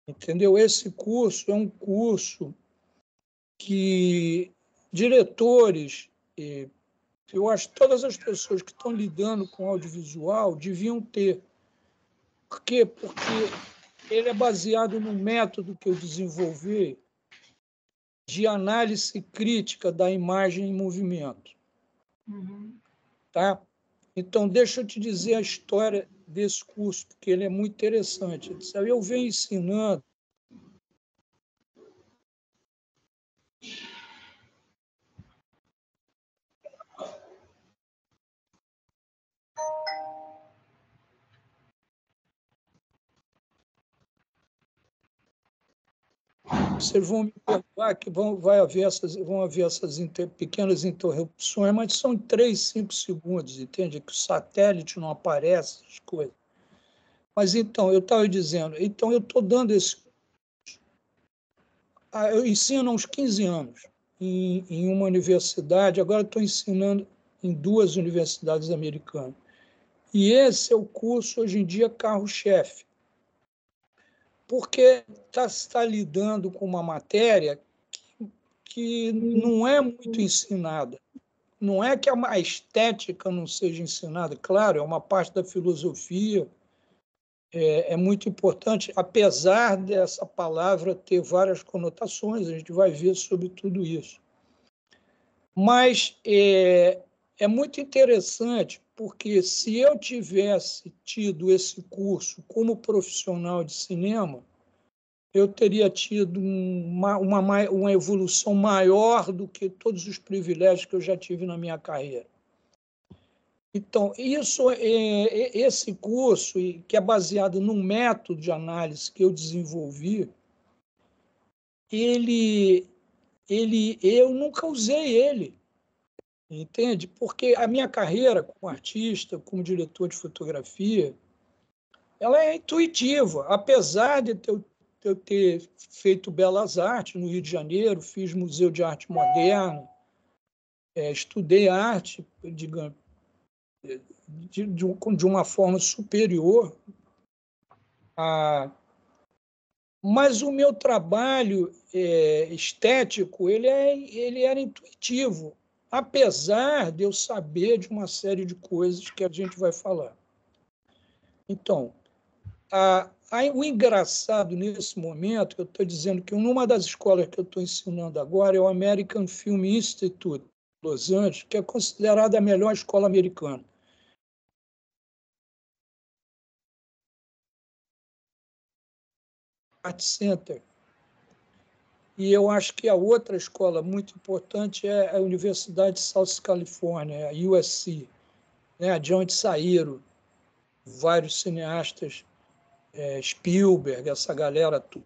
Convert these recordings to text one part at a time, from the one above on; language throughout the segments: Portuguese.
entendeu? Esse curso é um curso que diretores, eu acho que todas as pessoas que estão lidando com audiovisual deviam ter. Por quê? Porque ele é baseado num método que eu desenvolvi de análise crítica da imagem em movimento. Uhum. Tá? Então, deixa eu te dizer a história desse curso, porque ele é muito interessante. Eu venho ensinando vocês vão me perdoar que vão haver essas pequenas interrupções, mas são 3, 5 segundos, entende? Que o satélite não aparece, essas coisas. Mas então, eu estava dizendo, então eu estou dando esse. Eu ensino há uns 15 anos em uma universidade, agora estou ensinando em 2 universidades americanas. E esse é o curso, hoje em dia, carro-chefe, porque está lidando com uma matéria que não é muito ensinada. Não é que a estética não seja ensinada, claro, é uma parte da filosofia, é muito importante, apesar dessa palavra ter várias conotações, a gente vai ver sobre tudo isso. Mas é muito interessante, porque se eu tivesse tido esse curso como profissional de cinema, eu teria tido uma evolução maior do que todos os privilégios que eu já tive na minha carreira. Então, esse curso, que é baseado num método de análise que eu desenvolvi, eu nunca usei ele, entende? Porque a minha carreira como artista, como diretor de fotografia, ela é intuitiva, apesar de eu ter feito Belas Artes no Rio de Janeiro, fiz Museu de Arte Moderna, estudei arte, digamos, de uma forma superior, mas o meu trabalho estético ele era intuitivo, apesar de eu saber de uma série de coisas que a gente vai falar. Então, o engraçado nesse momento, eu estou dizendo que numa das escolas que eu estou ensinando agora é o American Film Institute, Los Angeles, que é considerada a melhor escola americana. Art Center. E eu acho que a outra escola muito importante é a Universidade de South California, a USC, né, de onde saíram vários cineastas, Spielberg, essa galera toda.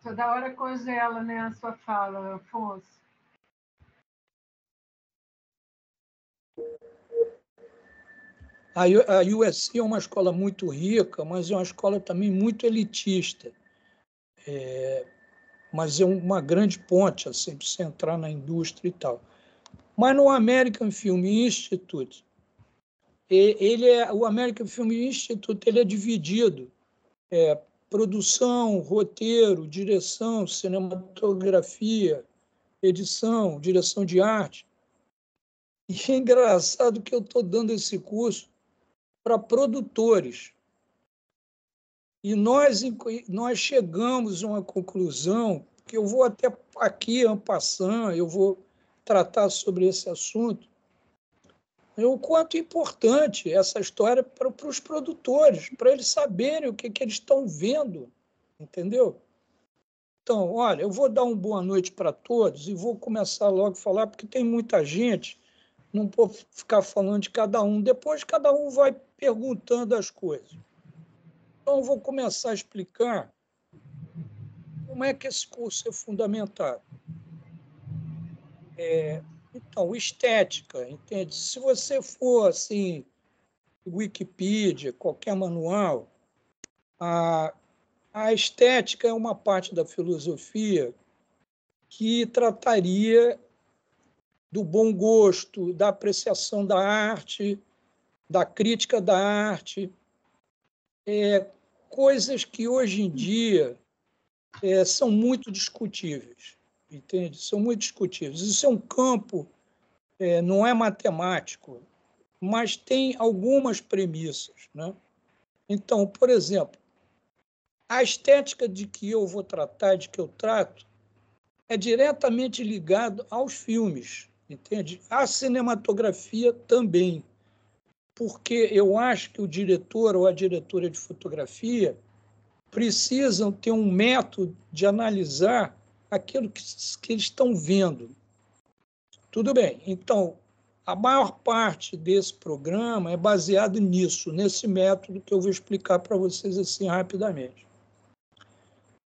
Toda hora congela, né, a sua fala, Afonso. A USC é uma escola muito rica, mas é uma escola também muito elitista. Mas é uma grande ponte, assim, para você entrar na indústria e tal. Mas no American Film Institute, o American Film Institute ele é dividido. Produção, roteiro, direção, cinematografia, edição, direção de arte. E é engraçado que eu estou dando esse curso para produtores. E nós chegamos a uma conclusão, que eu vou até aqui, en passant, eu vou tratar sobre esse assunto, o quanto importante essa história para os produtores, para eles saberem o que eles estão vendo, entendeu? Então, olha, eu vou dar uma boa noite para todos e vou começar logo a falar, porque tem muita gente, não vou ficar falando de cada um. Depois, cada um vai perguntando as coisas. Então, eu vou começar a explicar como é que esse curso é fundamentado. Então, estética, entende? Se você for, assim, Wikipedia, qualquer manual, a estética é uma parte da filosofia que trataria do bom gosto, da apreciação da arte, da crítica da arte, coisas que hoje em dia são muito discutíveis, entende? São muito discutíveis. Isso é um campo, não é matemático, mas tem algumas premissas, né? Então, por exemplo, a estética de que eu vou tratar, de que eu trato, é diretamente ligado aos filmes, entende? A cinematografia também, porque eu acho que o diretor ou a diretora de fotografia precisam ter um método de analisar aquilo que eles estão vendo. Tudo bem, então, a maior parte desse programa é baseado nisso, nesse método que eu vou explicar para vocês assim rapidamente.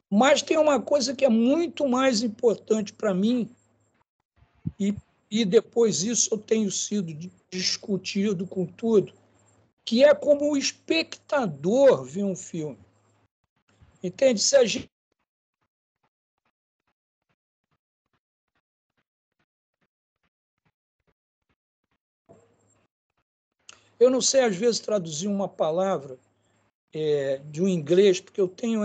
Mas tem uma coisa que é muito mais importante para mim, e depois isso eu tenho sido discutido com tudo, que é como o espectador vê um filme. Entende? Se a gente... Eu não sei, às vezes, traduzir uma palavra de um inglês, porque eu tenho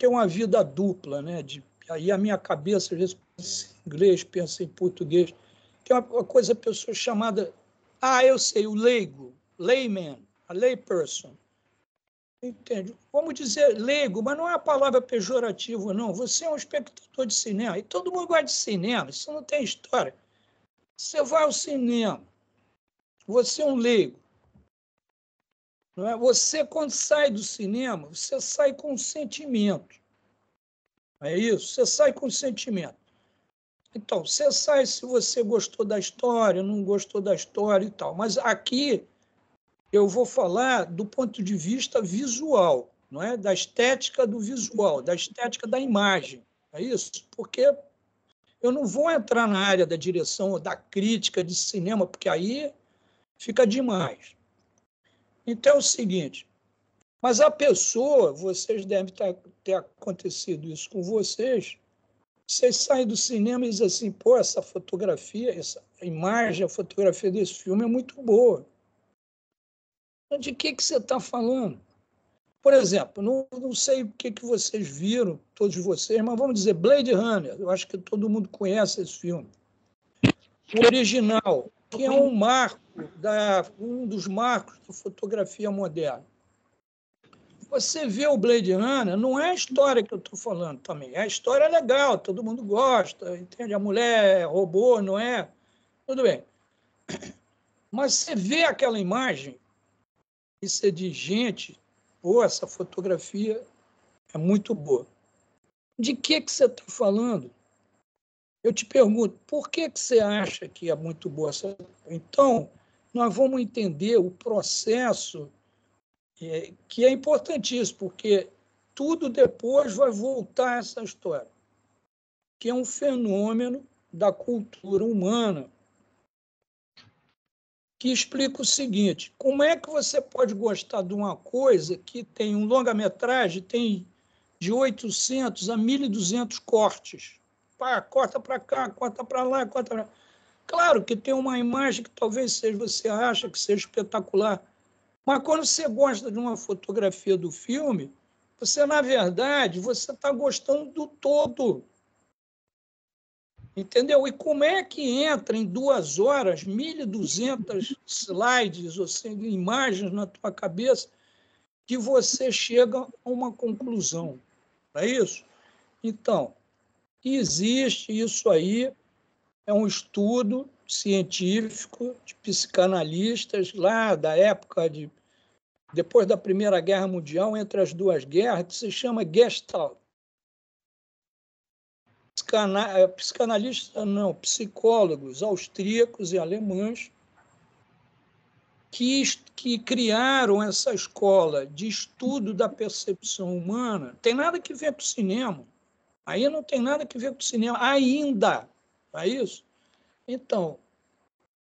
uma vida dupla, né? Aí a minha cabeça, às vezes, pensa em inglês, pensa em português, que é uma coisa, pessoa chamada... eu sei, o leigo, layman, a layperson. Entende? Vamos dizer leigo, mas não é uma palavra pejorativa, não. Você é um espectador de cinema, e todo mundo gosta de cinema, isso não tem história. Você vai ao cinema, você é um leigo. Não é? Você, quando sai do cinema, você sai com um sentimento. É isso? Você sai com um sentimento. Então, você sai se você gostou da história, não gostou da história e tal. Mas aqui eu vou falar do ponto de vista visual, não é? Da estética do visual, da estética da imagem. É isso? Porque eu não vou entrar na área da direção ou da crítica de cinema, porque aí fica demais. Então é o seguinte, mas a pessoa, vocês devem ter acontecido isso com vocês saem do cinema e dizem assim, pô, essa fotografia, essa imagem, a fotografia desse filme é muito boa. De que você está falando? Por exemplo, não sei o que vocês viram, todos vocês, mas vamos dizer Blade Runner. Eu acho que todo mundo conhece esse filme. O original, que é um dos marcos da fotografia moderna. Você vê o Blade Runner, não é a história que eu estou falando também. A história é legal, todo mundo gosta, entende? A mulher é robô, não é? Tudo bem. Mas você vê aquela imagem e você diz, gente, pô, essa fotografia é muito boa. De que você está falando? Eu te pergunto, por que você acha que é muito boa essa? Então, nós vamos entender o processo que é importantíssimo, porque tudo depois vai voltar a essa história, que é um fenômeno da cultura humana, que explica o seguinte, como é que você pode gostar de uma coisa que tem um longa-metragem, tem de 800 a 1.200 cortes? Pá, corta para cá, corta para lá, corta para lá. Claro que tem uma imagem que talvez você acha que seja espetacular, mas quando você gosta de uma fotografia do filme, você, na verdade, você está gostando do todo. Entendeu? E como é que entra em 2 horas 1.200 slides, ou seja, imagens na tua cabeça, que você chega a uma conclusão? Não é isso? Então, existe isso aí, é um estudo científico de psicanalistas lá da época depois da Primeira Guerra Mundial, entre as duas guerras, que se chama Gestalt. Psicanalistas, não, psicólogos austríacos e alemães que criaram essa escola de estudo da percepção humana. Tem nada que ver com o cinema. Aí não tem nada que ver com o cinema ainda. É isso? Então, o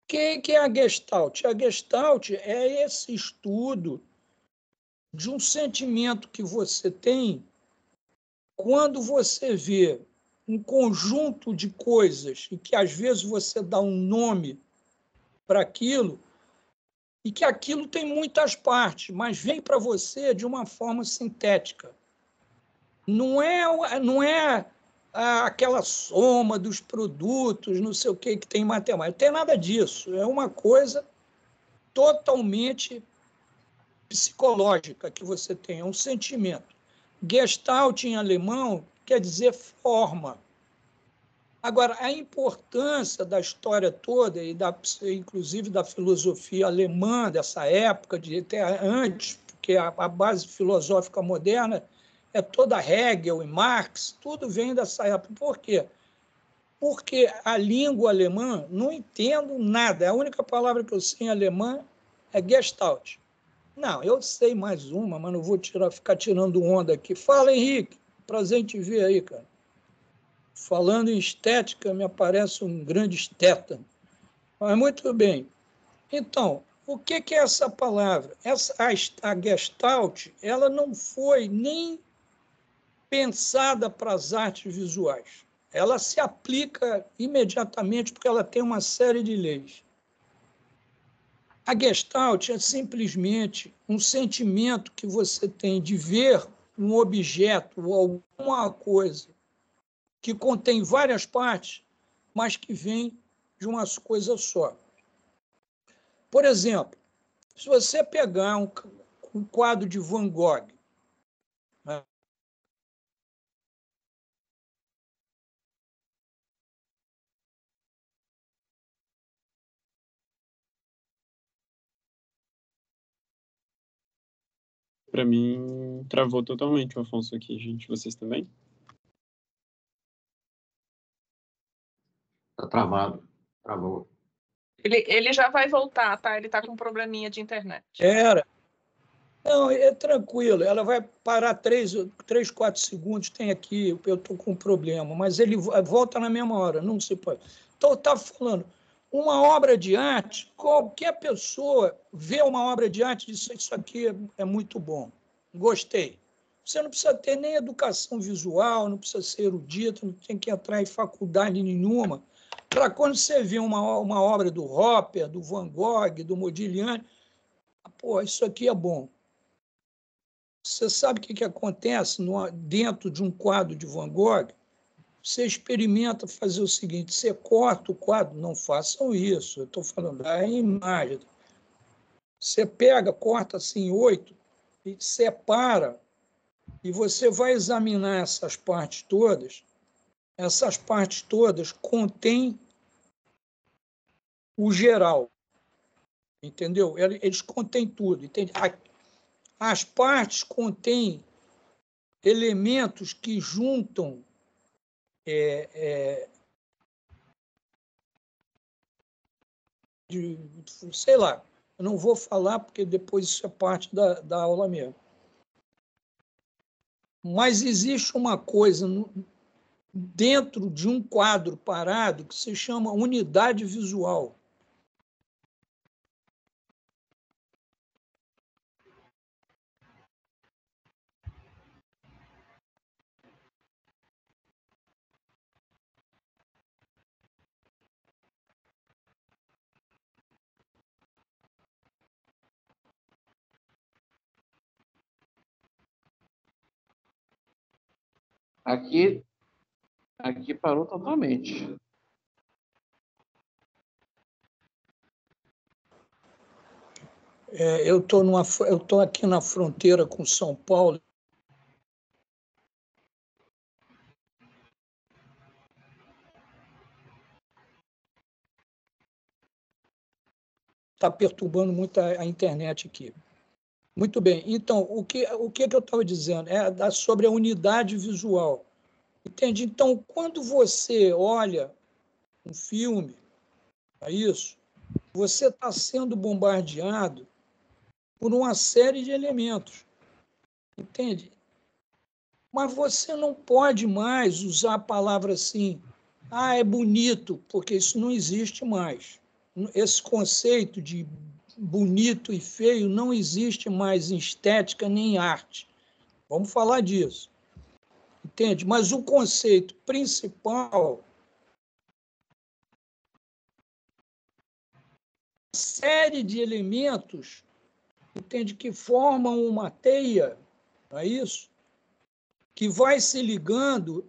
que é a Gestalt? A Gestalt é esse estudo de um sentimento que você tem quando você vê um conjunto de coisas e que, às vezes, você dá um nome para aquilo e que aquilo tem muitas partes, mas vem para você de uma forma sintética. Não é aquela soma dos produtos, não sei o que tem em matemática. Não tem nada disso. É uma coisa totalmente psicológica que você tem, é um sentimento. Gestalt, em alemão, quer dizer forma. Agora, a importância da história toda, inclusive da filosofia alemã dessa época, até antes, porque a base filosófica moderna é toda Hegel e Marx, tudo vem dessa época. Por quê? Porque a língua alemã, não entendo nada. A única palavra que eu sei em alemã é Gestalt. Não, eu sei mais uma, mas não vou ficar tirando onda aqui. Fala, Henrique. Prazer em te ver aí, cara. Falando em estética, me aparece um grande esteta. Mas muito bem. Então, o que é essa palavra? A Gestalt, ela não foi nem pensada para as artes visuais. Ela se aplica imediatamente porque ela tem uma série de leis. A Gestalt é simplesmente um sentimento que você tem de ver um objeto ou alguma coisa que contém várias partes, mas que vem de uma coisa só. Por exemplo, se você pegar um quadro de Van Gogh, né? Para mim, travou totalmente o Afonso aqui, gente. Vocês também? Tá travado. Travou. Ele já vai voltar, tá? Ele está com um probleminha de internet. Não, é tranquilo. Ela vai parar 3, 4 segundos. Tem aqui, eu estou com um problema, mas ele volta na mesma hora, não se pode. Então, eu estava falando, uma obra de arte, qualquer pessoa vê uma obra de arte e diz: isso aqui é muito bom, gostei. Você não precisa ter nem educação visual, não precisa ser erudito, não tem que entrar em faculdade nenhuma, para quando você vê uma obra do Hopper, do Van Gogh, do Modigliani, pô, isso aqui é bom. Você sabe o que acontece dentro de um quadro de Van Gogh? Você experimenta fazer o seguinte: você corta o quadro, não façam isso, eu estou falando da imagem. Você pega, corta assim em 8 e separa, e você vai examinar essas partes todas. Essas partes todas contêm o geral, entendeu? Eles contêm tudo, entende? As partes contêm elementos que juntam sei lá, eu não vou falar porque depois isso é parte da aula mesmo. Mas existe uma coisa dentro de um quadro parado que se chama unidade visual. Aqui parou totalmente. Eu estou aqui na fronteira com São Paulo. Está perturbando muito a internet aqui. Muito bem. Então, o que eu estava dizendo é sobre a unidade visual. Entende? Então, quando você olha um filme, é isso, você está sendo bombardeado por uma série de elementos. Entende? Mas você não pode mais usar a palavra assim, é bonito, porque isso não existe mais. Esse conceito de bonito e feio não existe mais em estética nem em arte. Vamos falar disso. entende? Mas o conceito principal, série de elementos, entende, que formam uma teia, não é isso? Que vai se ligando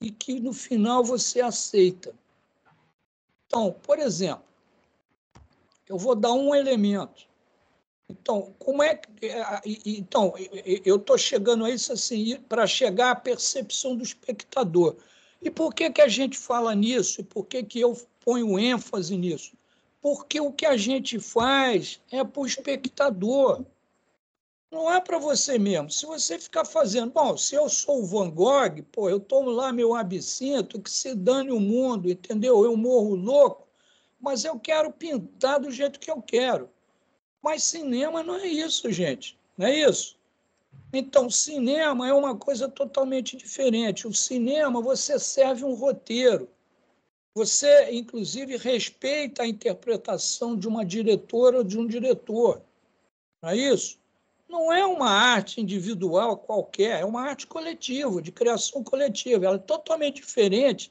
e que no final você aceita. Então, por exemplo, eu vou dar um elemento. Então, como é que. Então, eu estou chegando a isso assim, para chegar à percepção do espectador. E por que a gente fala nisso? E por que eu ponho ênfase nisso? Porque o que a gente faz é para o espectador, não é para você mesmo. Se você ficar fazendo, bom, se eu sou o Van Gogh, pô, eu tomo lá meu absinto, que se dane o mundo, entendeu? Eu morro louco, mas eu quero pintar do jeito que eu quero. Mas cinema não é isso, gente. Não é isso? Então, cinema é uma coisa totalmente diferente. O cinema, você serve um roteiro. Você, inclusive, respeita a interpretação de uma diretora ou de um diretor. Não é isso? Não é uma arte individual qualquer, é uma arte coletiva, de criação coletiva. Ela é totalmente diferente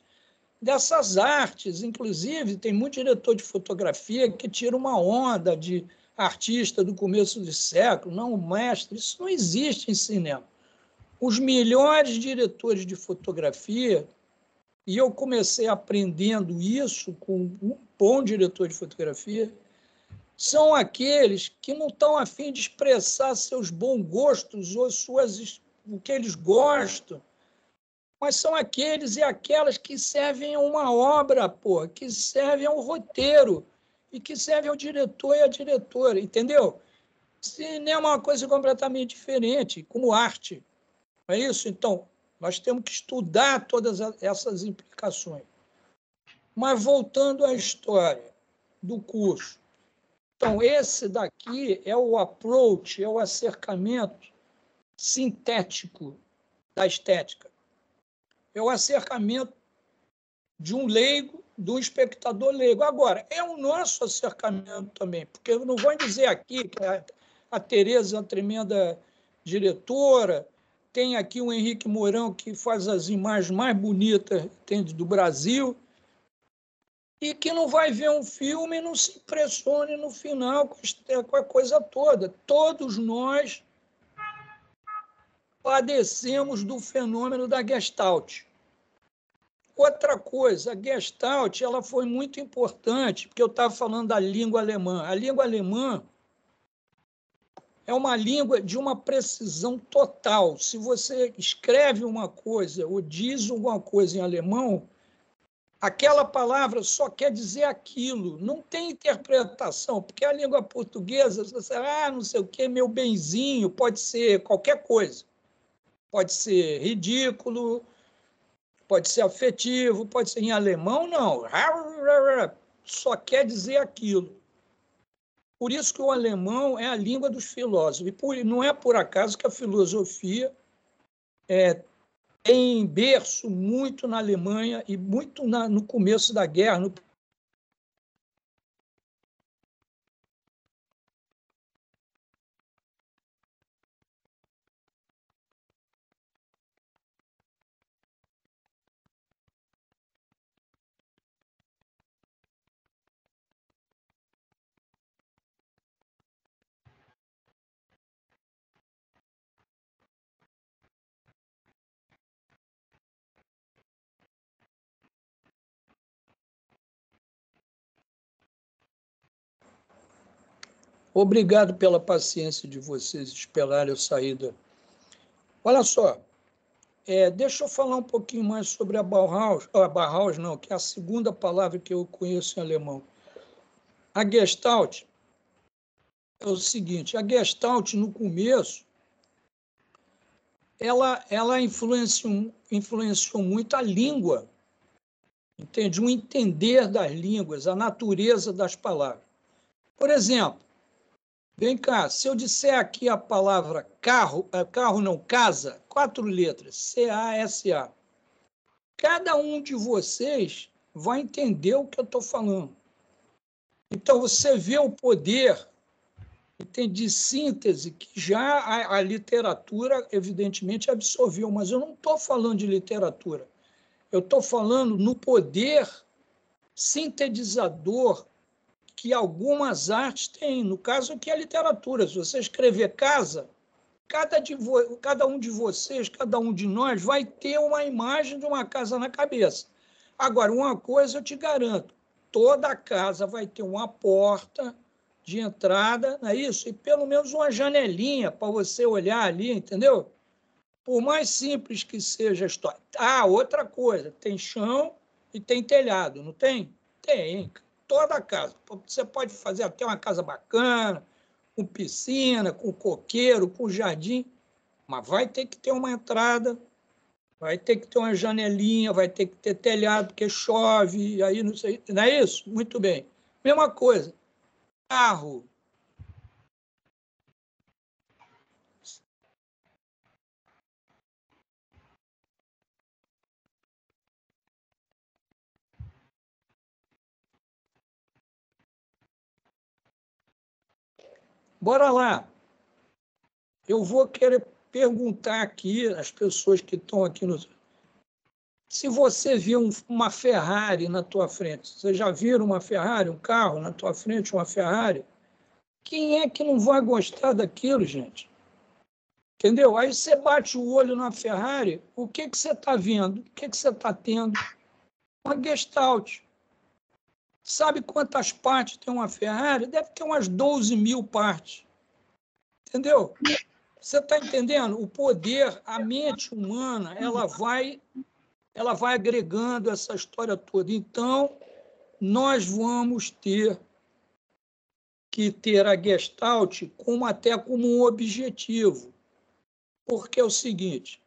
dessas artes. Inclusive, tem muito diretor de fotografia que tira uma onda de artista do começo do século, não, mestre. Isso não existe em cinema. Os melhores diretores de fotografia, e eu comecei aprendendo isso com um bom diretor de fotografia, são aqueles que não estão a fim de expressar seus bons gostos ou o que eles gostam, mas são aqueles e aquelas que servem a uma obra, pô, que servem ao roteiro e que servem ao diretor e à diretora, entendeu? Cinema é uma coisa completamente diferente, como arte, não é isso? Então, nós temos que estudar todas essas implicações. Mas voltando à história do curso, então, esse daqui é o approach, é o acercamento sintético da estética. É o acercamento de um leigo, do espectador leigo. Agora, é o nosso acercamento também, porque eu não vou dizer aqui que a Tereza é uma tremenda diretora, tem aqui o Henrique Mourão, que faz as imagens mais bonitas, entende, do Brasil, e que não vai ver um filme e não se impressione no final com a coisa toda. Todos nós padecemos do fenômeno da Gestalt. Outra coisa, a Gestalt ela foi muito importante, porque eu estava falando da língua alemã. A língua alemã é uma língua de uma precisão total. Se você escreve uma coisa ou diz alguma coisa em alemão, aquela palavra só quer dizer aquilo, não tem interpretação, porque a língua portuguesa, você não sei o quê, meu benzinho, pode ser qualquer coisa. Pode ser ridículo, pode ser afetivo, pode ser em alemão, não. Só quer dizer aquilo. Por isso que o alemão é a língua dos filósofos. E não é por acaso que a filosofia tem berço muito na Alemanha e muito no começo da guerra. Obrigado pela paciência de vocês esperarem eu sair da... Olha só, deixa eu falar um pouquinho mais sobre a Bauhaus. A Bauhaus não, que é a segunda palavra que eu conheço em alemão. A Gestalt é o seguinte, a Gestalt, no começo, ela influenciou muito a língua, entende? O entender das línguas, a natureza das palavras. Por exemplo, vem cá, se eu disser aqui a palavra carro, carro não, casa, 4 letras, C-A-S-A, cada um de vocês vai entender o que eu estou falando. Então, você vê o poder, tem de síntese que já a literatura, evidentemente, absorveu, mas eu não estou falando de literatura. Eu estou falando no poder sintetizador que algumas artes têm. No caso aqui, a literatura. Se você escrever casa, cada um de vocês, cada um de nós vai ter uma imagem de uma casa na cabeça. Agora, uma coisa eu te garanto, toda casa vai ter uma porta de entrada, não é isso? E pelo menos uma janelinha para você olhar ali, entendeu? Por mais simples que seja a história. Ah, outra coisa, tem chão e tem telhado, não tem? Tem, toda casa. Você pode fazer até uma casa bacana, com piscina, com coqueiro, com jardim, mas vai ter que ter uma entrada, vai ter que ter uma janelinha, vai ter que ter telhado, porque chove, aí não sei, não é isso? Muito bem. Mesma coisa, carro. Bora lá. Eu vou querer perguntar aqui às pessoas que estão aqui no... Se você viu uma Ferrari na tua frente, vocês já viram uma Ferrari, um carro na tua frente, uma Ferrari? Quem é que não vai gostar daquilo, gente? Entendeu? Aí você bate o olho na Ferrari, o que você está vendo? O que você está tendo? Uma Gestalt. Sabe quantas partes tem uma Ferrari? Deve ter umas 12 mil partes. Entendeu? Você está entendendo? O poder, a mente humana, ela vai agregando essa história toda. Então, nós vamos ter que ter a Gestalt até como um objetivo. Porque é o seguinte,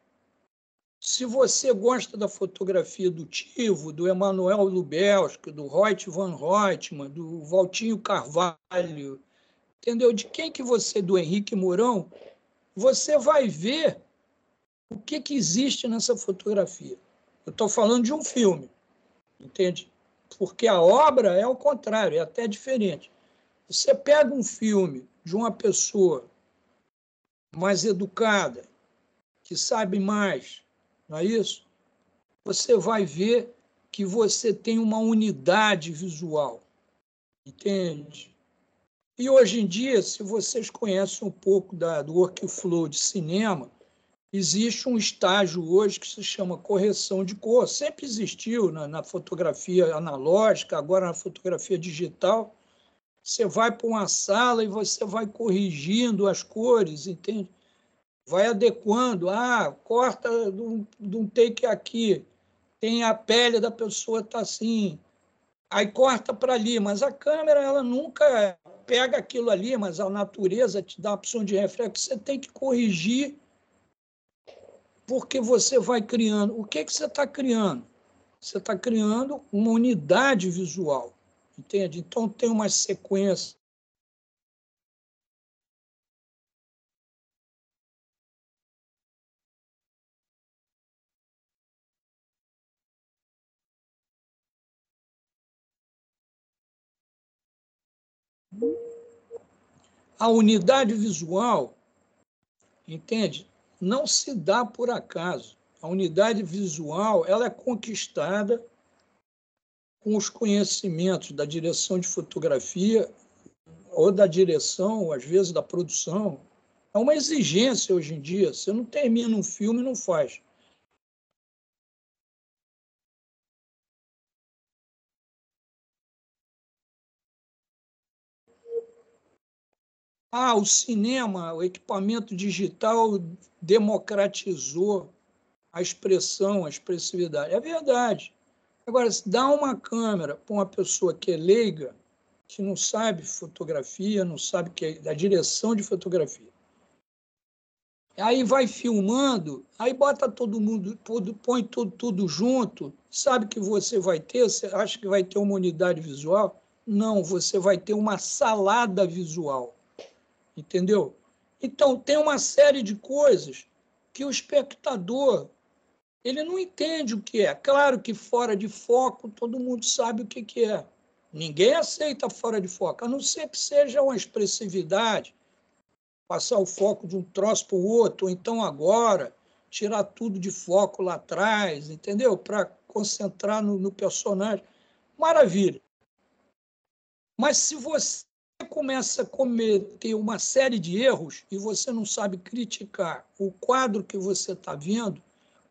se você gosta da fotografia do Tivo, do Emanuel Lubelski, do Reut van Reutemann, do Valtinho Carvalho, entendeu? De quem que você, do Henrique Mourão, você vai ver o que existe nessa fotografia. Eu estou falando de um filme, entende? Porque a obra é ao contrário, é até diferente. Você pega um filme de uma pessoa mais educada, que sabe mais, não é isso? Você vai ver que você tem uma unidade visual, entende? E hoje em dia, se vocês conhecem um pouco do workflow de cinema, existe um estágio hoje que se chama correção de cor. Sempre existiu na fotografia analógica, agora na fotografia digital. Você vai para uma sala e você vai corrigindo as cores, entende? Vai adequando. Ah, corta de um take aqui, tem a pele da pessoa está assim, aí corta para ali, mas a câmera ela nunca pega aquilo ali, mas a natureza te dá a opção de reflexo, você tem que corrigir, porque você vai criando. O que você está criando? Você está criando uma unidade visual, entende? Então tem uma sequência. A unidade visual, entende? Não se dá por acaso. A unidade visual ela é conquistada com os conhecimentos da direção de fotografia ou da direção, ou às vezes da produção. É uma exigência hoje em dia. Você não termina um filme e não faz. Ah, o cinema, o equipamento digital democratizou a expressão, a expressividade. É verdade. Agora, se dá uma câmera para uma pessoa que é leiga, que não sabe fotografia, não sabe que é da direção de fotografia, aí vai filmando, aí bota todo mundo, põe tudo junto, sabe que você vai ter, você acha que vai ter uma unidade visual? Não, você vai ter uma salada visual. Entendeu? Então, tem uma série de coisas que o espectador ele não entende o que é. Claro que fora de foco todo mundo sabe o que é. Ninguém aceita fora de foco, a não ser que seja uma expressividade, passar o foco de um troço para o outro, ou então agora, tirar tudo de foco lá atrás, entendeu? Para concentrar no personagem. Maravilha. Mas se você começa a cometer uma série de erros e você não sabe criticar o quadro que você está vendo,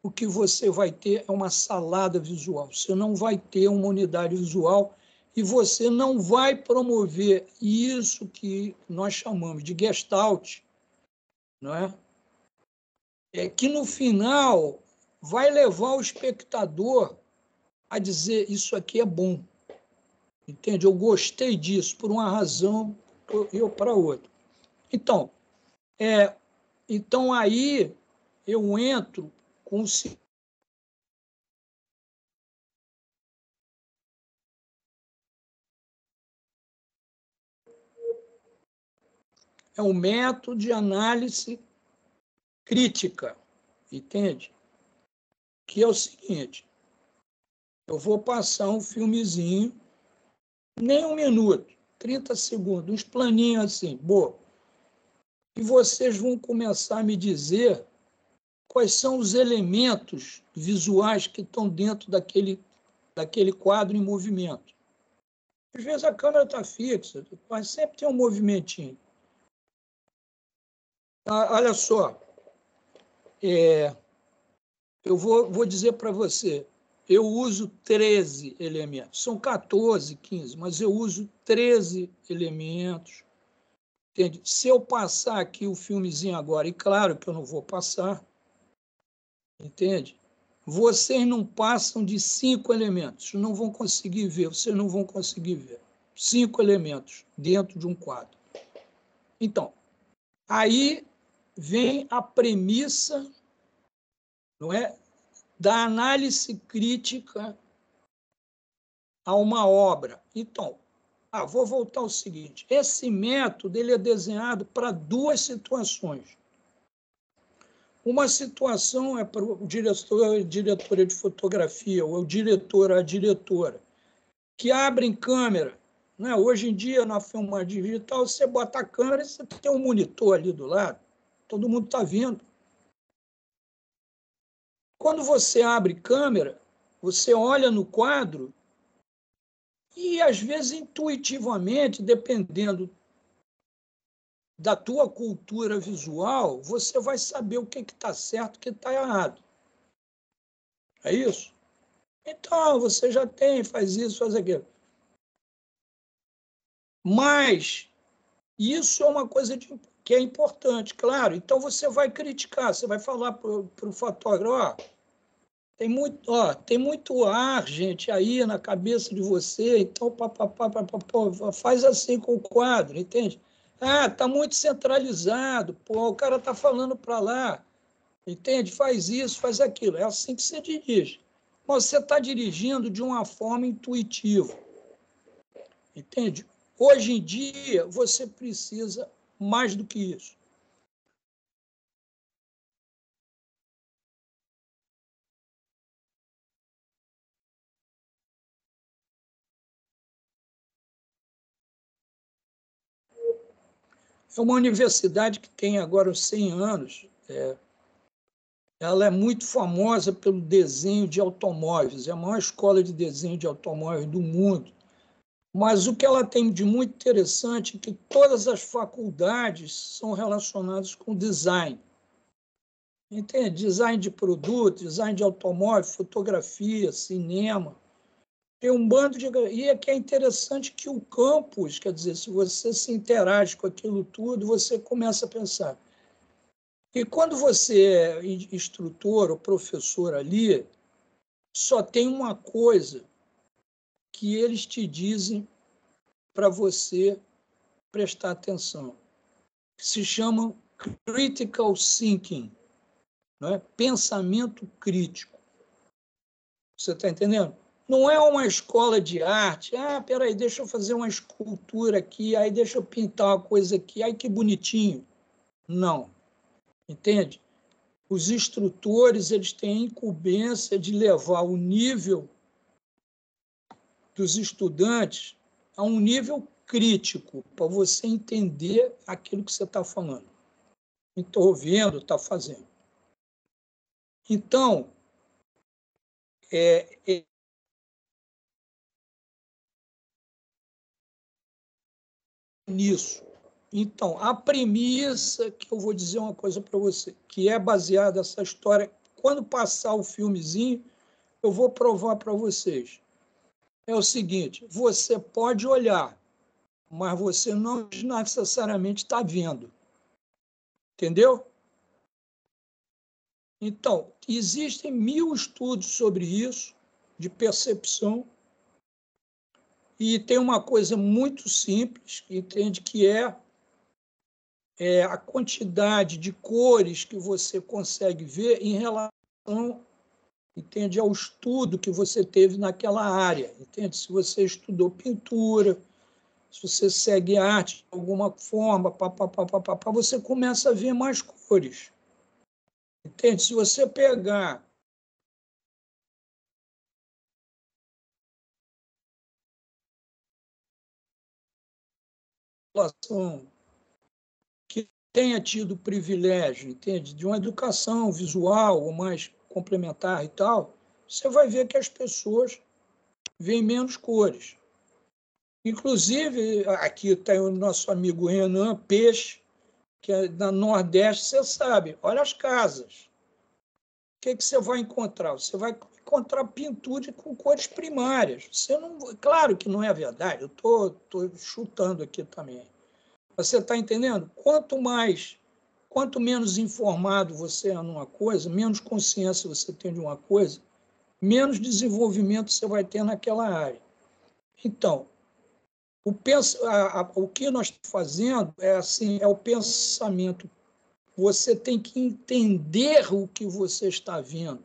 o que você vai ter é uma salada visual. Você não vai ter uma unidade visual e você não vai promover isso que nós chamamos de Gestalt, não é? É que no final vai levar o espectador a dizer isso aqui é bom. Entende? Eu gostei disso por uma razão ou para outra. Então, então aí eu entro com o é um método de análise crítica, entende? Que é o seguinte, eu vou passar um filmezinho, nem 1 minuto, 30 segundos, uns planinhos assim, boa. E vocês vão começar a me dizer quais são os elementos visuais que estão dentro daquele quadro em movimento. Às vezes a câmera está fixa, mas sempre tem um movimentinho. Olha só, eu vou dizer para você, eu uso 13 elementos. São 14, 15, mas eu uso 13 elementos. Entende? Se eu passar aqui o filmezinho agora, e claro que eu não vou passar, entende? Vocês não passam de 5 elementos, não vão conseguir ver, vocês não vão conseguir ver. 5 elementos dentro de um quadro. Então, aí vem a premissa, não é, da análise crítica a uma obra. Então, vou voltar ao seguinte, esse método ele é desenhado para 2 situações. Uma situação é para o diretor, diretora de fotografia, ou o diretor, a diretora, que abrem câmera. Né? Hoje em dia, na filmagem digital, você bota a câmera e você tem um monitor ali do lado, todo mundo está vendo. Quando você abre câmera, você olha no quadro e, às vezes, intuitivamente, dependendo da tua cultura visual, você vai saber o que está certo e o que está errado. É isso? Então, você já faz isso, faz aquilo. Mas isso é uma coisa que é importante, claro. Então, você vai criticar, você vai falar para o fotógrafo, tem muito ar, gente, aí na cabeça de você, então faz assim com o quadro, entende? Está muito centralizado, o cara está falando para lá, entende? Faz isso, faz aquilo. É assim que você dirige. Mas você está dirigindo de uma forma intuitiva, entende? Hoje em dia, você precisa mais do que isso. É uma universidade que tem agora os 100 anos. Ela é muito famosa pelo desenho de automóveis. É a maior escola de desenho de automóveis do mundo. Mas o que ela tem de muito interessante é que todas as faculdades são relacionadas com design. Entende? Design de produto, design de automóvel, fotografia, cinema. Tem um bando de... E é que é interessante que o campus, quer dizer, se você se interage com aquilo tudo, você começa a pensar. E quando você é instrutor ou professor ali, só tem uma coisa que eles te dizem para você prestar atenção, que se chama critical thinking, não é? Pensamento crítico. Você está entendendo? Não é uma escola de arte. Peraí, deixa eu fazer uma escultura aqui, aí deixa eu pintar uma coisa aqui, ai que bonitinho. Não. Entende? Os instrutores eles têm a incumbência de levar o nível dos estudantes a um nível crítico, para você entender aquilo que você está falando. estou vendo, está fazendo. Então, nisso. Então, a premissa, que eu vou dizer uma coisa para você, que é baseada nessa história, quando passar o filmezinho, eu vou provar para vocês. É o seguinte, você pode olhar, mas você não necessariamente está vendo. Entendeu? Então, existem 1000 estudos sobre isso, de percepção, e tem uma coisa muito simples, entende, que é a quantidade de cores que você consegue ver em relação, entende, ao estudo que você teve naquela área. Entende? Se você estudou pintura, se você segue arte de alguma forma, você começa a ver mais cores. Entende? Se você pegar a população que tenha tido o privilégio, entende, de uma educação visual ou mais complementar e tal, você vai ver que as pessoas veem menos cores. Inclusive, aqui está o nosso amigo Renan Peixe, que é da Nordeste, você sabe, olha as casas. O que você vai encontrar? Você vai encontrar pintura com cores primárias. Você não, claro que não é verdade, eu estou chutando aqui também. Você está entendendo? Quanto menos informado você é numa coisa, menos consciência você tem de uma coisa, menos desenvolvimento você vai ter naquela área. Então, o que nós estamos fazendo é o pensamento. Você tem que entender o que você está vendo,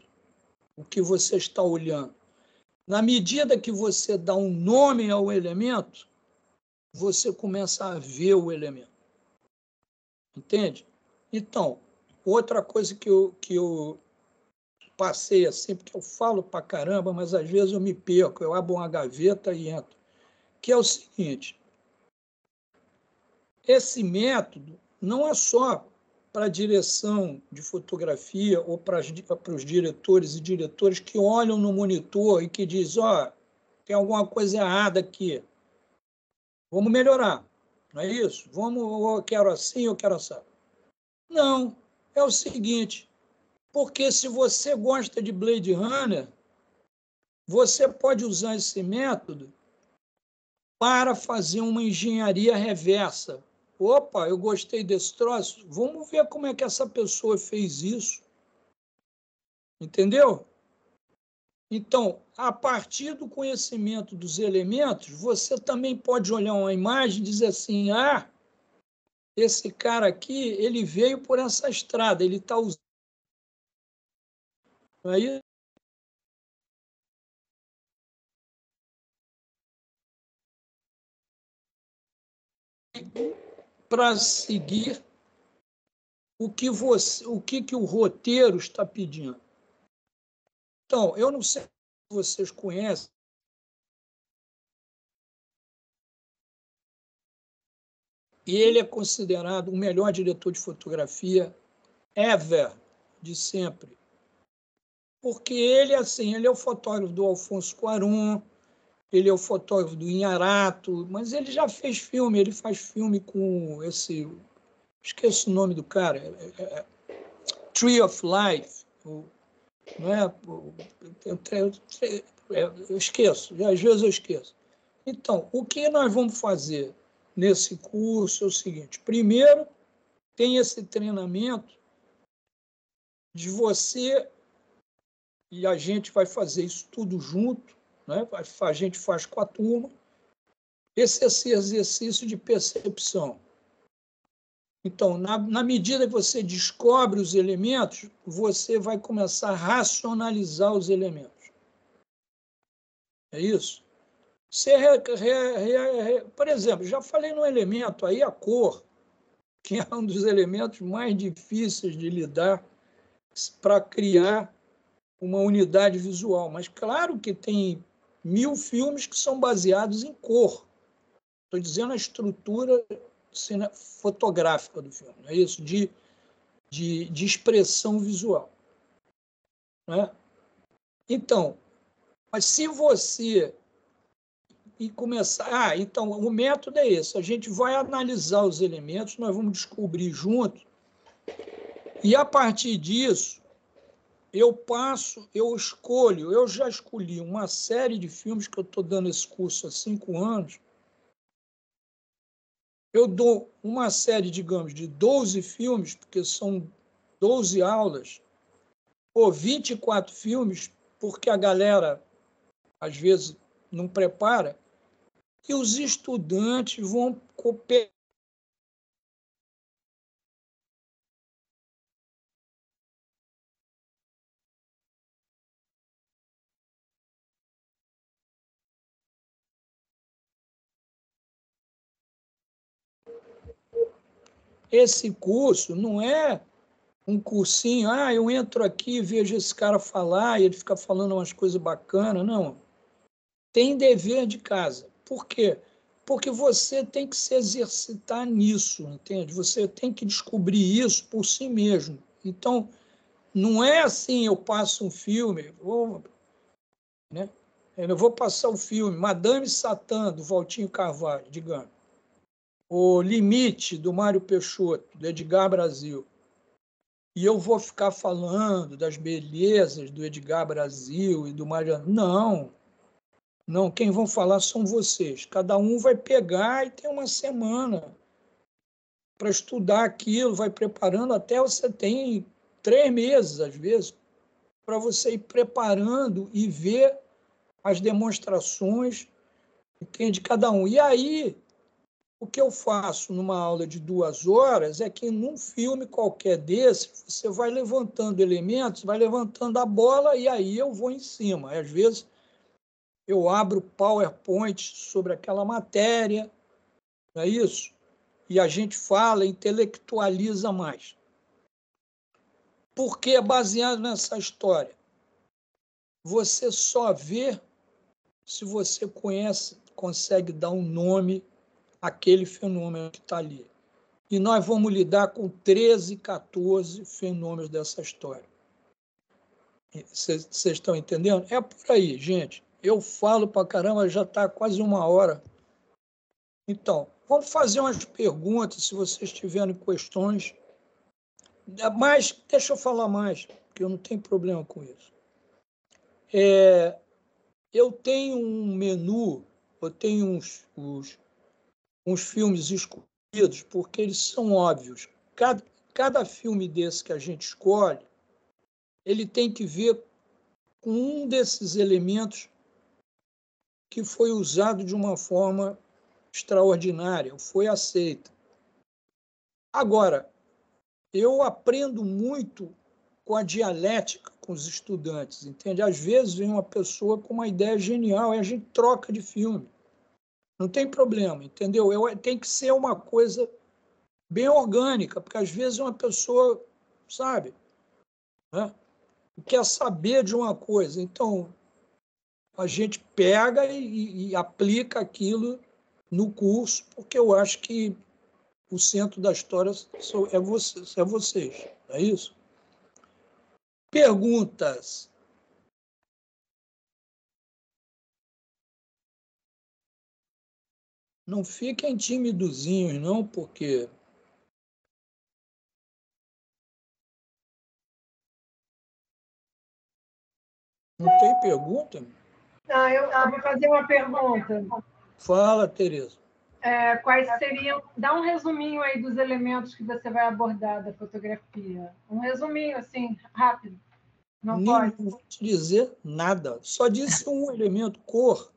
o que você está olhando. Na medida que você dá um nome ao elemento, você começa a ver o elemento. Entende? Então, outra coisa que eu passei assim, porque eu falo pra caramba, mas às vezes eu me perco, eu abro uma gaveta e entro, que é o seguinte: esse método não é só para a direção de fotografia ou para os diretores e diretoras que olham no monitor e que dizem, tem alguma coisa errada aqui, vamos melhorar, não é isso? Eu quero assim, eu quero assim. Não, é o seguinte, porque se você gosta de Blade Runner, você pode usar esse método para fazer uma engenharia reversa. Opa, eu gostei desse troço, vamos ver como é que essa pessoa fez isso. Entendeu? Então, a partir do conhecimento dos elementos, você também pode olhar uma imagem e dizer assim, esse cara aqui, ele veio por essa estrada, ele está usando. Aí, para seguir o que o roteiro está pedindo. Então, eu não sei se vocês conhecem, e ele é considerado o melhor diretor de fotografia ever, de sempre. Porque ele, assim, ele é o fotógrafo do Alfonso Cuarón, ele é o fotógrafo do Inhararito, mas ele já fez filme, ele faz filme com esse... Esqueço o nome do cara. Tree of Life. Não é? Eu esqueço, às vezes eu esqueço. Então, o que nós vamos fazer nesse curso é o seguinte: primeiro, tem esse treinamento de você, e a gente vai fazer isso tudo junto, né? A gente faz com a turma, esse exercício de percepção. Então, na medida que você descobre os elementos, você vai começar a racionalizar os elementos. É isso? Você, por exemplo, já falei no elemento aí, a cor, que é um dos elementos mais difíceis de lidar para criar uma unidade visual. Mas claro que tem 1000 filmes que são baseados em cor. Estou dizendo a estrutura fotográfica do filme, é isso, de de expressão visual, né? Então, mas se você começar... então, o método é esse. A gente vai analisar os elementos, nós vamos descobrir juntos, e, a partir disso, eu escolho, eu já escolhi uma série de filmes que eu estou dando esse curso há 5 anos. Eu dou uma série, digamos, de 12 filmes, porque são 12 aulas, ou 24 filmes, porque a galera, às vezes, não prepara, e os estudantes vão copiar. Esse curso não é um cursinho, eu entro aqui e vejo esse cara falar e ele fica falando umas coisas bacanas. Não. Tem dever de casa. Por quê? Porque você tem que se exercitar nisso, entende? Você tem que descobrir isso por si mesmo. Então, não é assim, eu passo um filme, né? Eu vou passar o filme Madame Satã, do Valtinho Carvalho, digamos. O Limite, do Mário Peixoto, do Edgar Brasil. E eu vou ficar falando das belezas do Edgar Brasil e do Mário... Não, quem vão falar são vocês. Cada um vai pegar e tem uma semana para estudar aquilo, vai preparando, até você tem 3 meses, às vezes, para você ir preparando e ver as demonstrações de cada um. E aí, o que eu faço numa aula de 2 horas é que, num filme qualquer desse, você vai levantando elementos, vai levantando a bola e aí eu vou em cima. Às vezes, eu abro PowerPoint sobre aquela matéria, não é isso? E a gente fala, intelectualiza mais. Porque é baseado nessa história. Você só vê se você consegue dar um nome àquele fenômeno que está ali. E nós vamos lidar com 13, 14 fenômenos dessa história. Vocês estão entendendo? É por aí, gente. Eu falo para caramba, já está quase 1 hora. Então, vamos fazer umas perguntas, se vocês tiverem questões. Mas, deixa eu falar mais, porque eu não tenho problema com isso. Eu tenho um menu, eu tenho uns filmes escolhidos, porque eles são óbvios. Cada filme desse que a gente escolhe, ele tem que ver com um desses elementos que foi usado de uma forma extraordinária, foi aceita. Agora, eu aprendo muito com a dialética com os estudantes, entende? Às vezes vem uma pessoa com uma ideia genial e a gente troca de filme. Não tem problema, entendeu? Tem que ser uma coisa bem orgânica, porque às vezes uma pessoa, sabe, né, quer saber de uma coisa. Então, a gente pega e aplica aquilo no curso, porque eu acho que o centro da história é vocês, não é isso? Perguntas? Não fiquem timidozinhos, não, porque... Não tem pergunta? Não, eu vou fazer uma pergunta. Fala, Tereza. Quais seriam... Dá um resuminho aí dos elementos que você vai abordar da fotografia. Um resuminho, assim, rápido. Não pode? Não vou te dizer nada. Só disse um elemento, cor.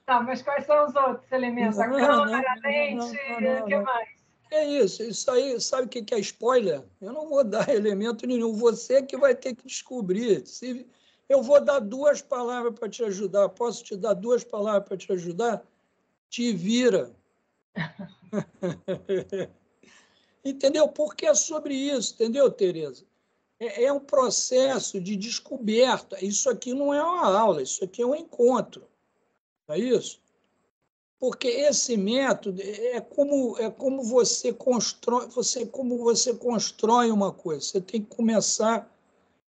Tá, mas quais são os outros elementos? A câmera, a lente, o que mais? É isso aí, sabe o que é spoiler? Eu não vou dar elemento nenhum, você que vai ter que descobrir. Eu vou dar 2 palavras para te ajudar, posso te dar 2 palavras para te ajudar? Te vira. Entendeu? Porque é sobre isso, entendeu, Tereza? É um processo de descoberta. Isso aqui não é uma aula, isso aqui é um encontro. Não é isso? Porque esse método é como você constrói, como você constrói uma coisa. Você tem que começar.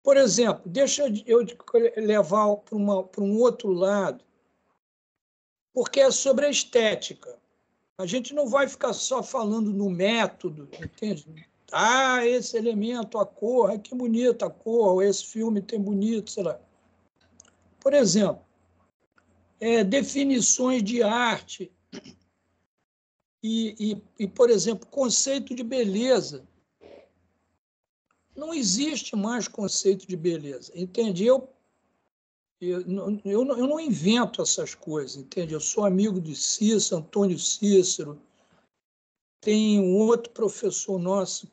Por exemplo, deixa eu levar para um outro lado, porque é sobre a estética. A gente não vai ficar só falando no método, entende? Ah, esse elemento, a cor, que bonita a cor, esse filme tem bonito, sei lá. Por exemplo, definições de arte por exemplo, conceito de beleza. Não existe mais conceito de beleza, entende? Eu não invento essas coisas, entende? Eu sou amigo de Cícero, Antônio Cícero. Tem um outro professor nosso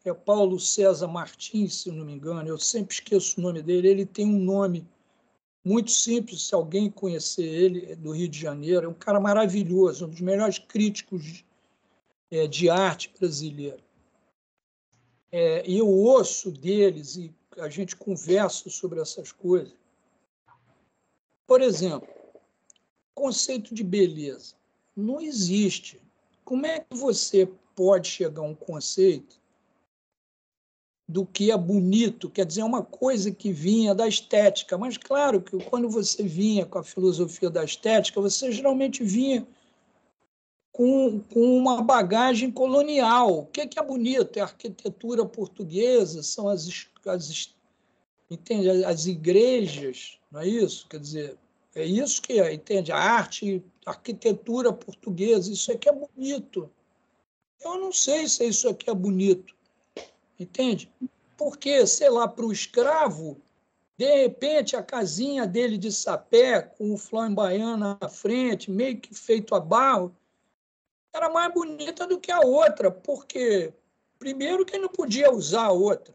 é Paulo César Martins, se não me engano. Eu sempre esqueço o nome dele. Ele tem um nome muito simples, se alguém conhecer ele, é do Rio de Janeiro. É um cara maravilhoso, um dos melhores críticos de arte brasileira. E eu ouço deles e a gente conversa sobre essas coisas. Por exemplo, conceito de beleza. Não existe. Como é que você pode chegar a um conceito do que é bonito? Quer dizer, é uma coisa que vinha da estética. Mas, claro, que quando você vinha com a filosofia da estética, você geralmente vinha com uma bagagem colonial. O que é bonito? É a arquitetura portuguesa, são entende? As igrejas, não é isso? Quer dizer, é isso que é, entende? A arte, a arquitetura portuguesa, isso aqui é bonito. Eu não sei se isso aqui é bonito, entende? Porque, sei lá, para o escravo, de repente, a casinha dele de sapé, com o flamboyant na frente, meio que feito a barro, era mais bonita do que a outra, porque, primeiro, que ele não podia usar a outra.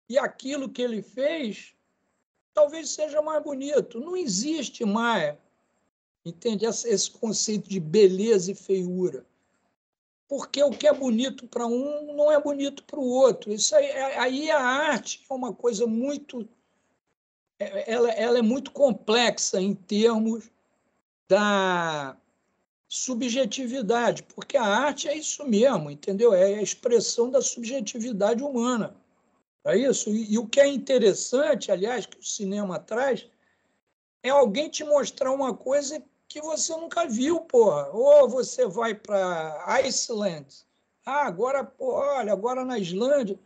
E aquilo que ele fez talvez seja mais bonito. Não existe mais, entende? Esse conceito de beleza e feiura. Porque o que é bonito para um não é bonito para o outro. Isso aí a arte é uma coisa muito... Ela é muito complexa em termos da subjetividade, porque a arte é isso mesmo, entendeu? É a expressão da subjetividade humana. É isso. E o que é interessante, aliás, que o cinema traz, é alguém te mostrar uma coisa que você nunca viu, porra. Ou você vai para Iceland. Agora, porra, olha, agora na Islândia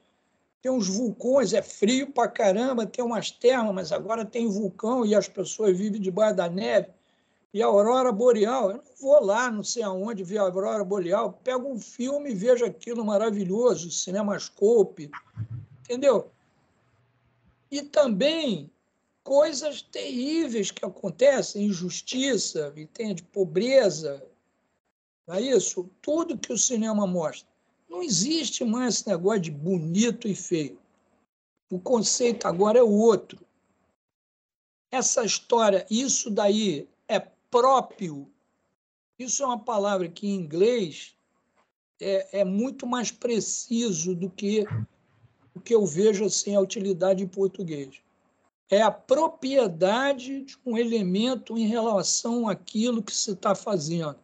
tem uns vulcões, é frio pra caramba, tem umas termas, mas agora tem vulcão e as pessoas vivem debaixo da neve. E a aurora boreal, eu não vou lá, não sei aonde, ver a aurora boreal, pego um filme e vejo aquilo maravilhoso, Cinemascope, entendeu? E também coisas terríveis que acontecem, injustiça, entende? Pobreza, não é isso? Tudo que o cinema mostra. Não existe mais esse negócio de bonito e feio. O conceito agora é o outro. Essa história, isso daí é próprio. Isso é uma palavra que em inglês é muito mais preciso do que o que eu vejo assim, a utilidade em português. É a propriedade de um elemento em relação àquilo que se está fazendo.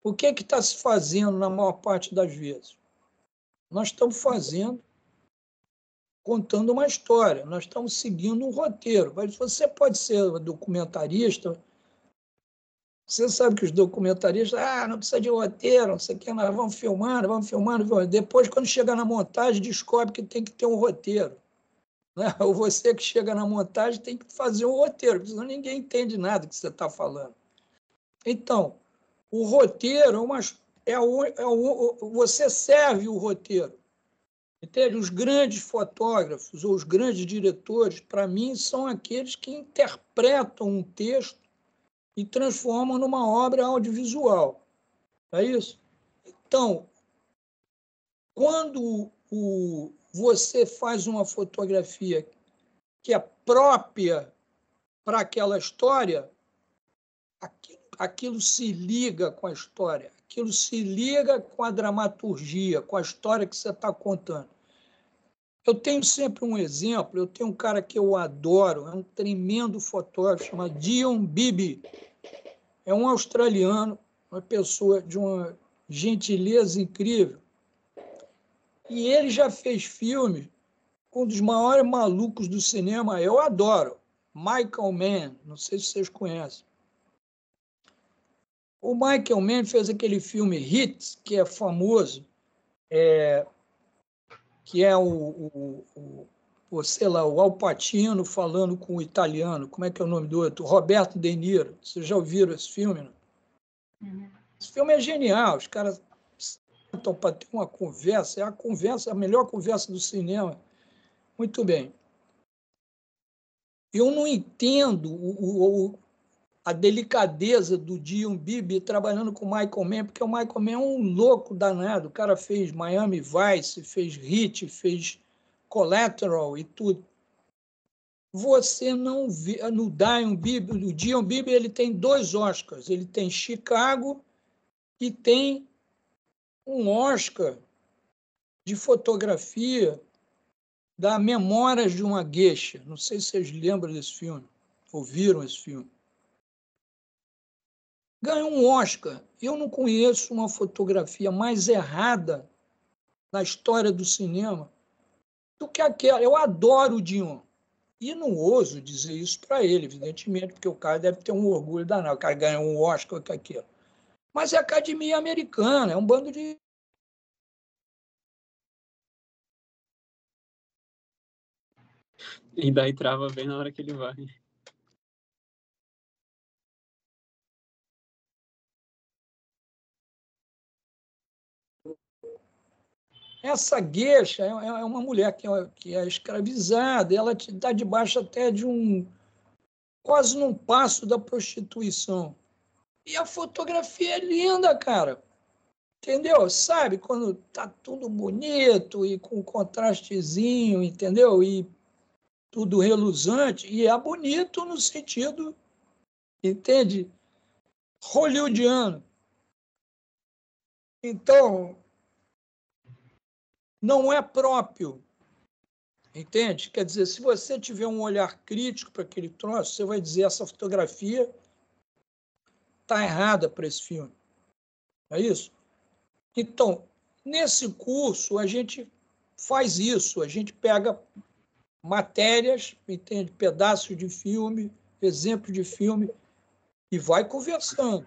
O que está se fazendo na maior parte das vezes? Nós estamos contando uma história, nós estamos seguindo um roteiro. Mas você pode ser documentarista, você sabe que os documentaristas, não precisa de roteiro, não sei o que, nós vamos filmando. Depois, quando chega na montagem, descobre que tem que ter um roteiro. Né? Ou você que chega na montagem tem que fazer um roteiro, porque senão ninguém entende nada que você está falando. Então, o roteiro você serve o roteiro. Entende? Os grandes fotógrafos ou os grandes diretores, para mim, são aqueles que interpretam um texto e transformam numa obra audiovisual. É isso? Então, quando você faz uma fotografia que é própria para aquela história, aquilo se liga com a história, aquilo se liga com a dramaturgia, com a história que você está contando. Eu tenho sempre um exemplo, eu tenho um cara que eu adoro, é um tremendo fotógrafo, chamado Dion Bibi. É um australiano, uma pessoa de uma gentileza incrível. E ele já fez filmes com um dos maiores malucos do cinema, eu adoro, Michael Mann, não sei se vocês conhecem. O Michael Mann fez aquele filme Hit, que é famoso, que é sei lá, o Al Pacino falando com o italiano, como é que é o nome do outro? Roberto De Niro. Vocês já ouviram esse filme? Não? Uhum. Esse filme é genial, os caras sentam para ter uma conversa, a melhor conversa do cinema. Muito bem. Eu não entendo a delicadeza do Dion Bibi trabalhando com o Michael Mann, porque o Michael Mann é um louco danado. O cara fez Miami Vice, fez Hit, fez Collateral e tudo. Você não vê no Dion Bibi, ele tem 2 Oscars. Ele tem Chicago e tem um Oscar de fotografia da Memórias de uma Geisha. Não sei se vocês lembram desse filme, ouviram esse filme. Ganhou um Oscar. Eu não conheço uma fotografia mais errada na história do cinema do que aquela. Eu adoro o Dion. E não ouso dizer isso para ele, evidentemente, porque o cara deve ter um orgulho danado. O cara ganhou um Oscar com aquilo. Mas é a Academia Americana, é um bando de... E daí trava bem na hora que ele vai. Essa gueixa é uma mulher que é escravizada, ela está debaixo até de quase num passo da prostituição. E a fotografia é linda, cara. Entendeu? Sabe? Quando tá tudo bonito e com contrastezinho, entendeu? E tudo reluzante. E é bonito no sentido, entende? Hollywoodiano. Então, não é próprio, entende? Quer dizer, se você tiver um olhar crítico para aquele troço, você vai dizer essa fotografia está errada para esse filme. É isso? Então, nesse curso, a gente faz isso, a gente pega matérias, entende? Pedaços de filme, exemplo de filme, e vai conversando.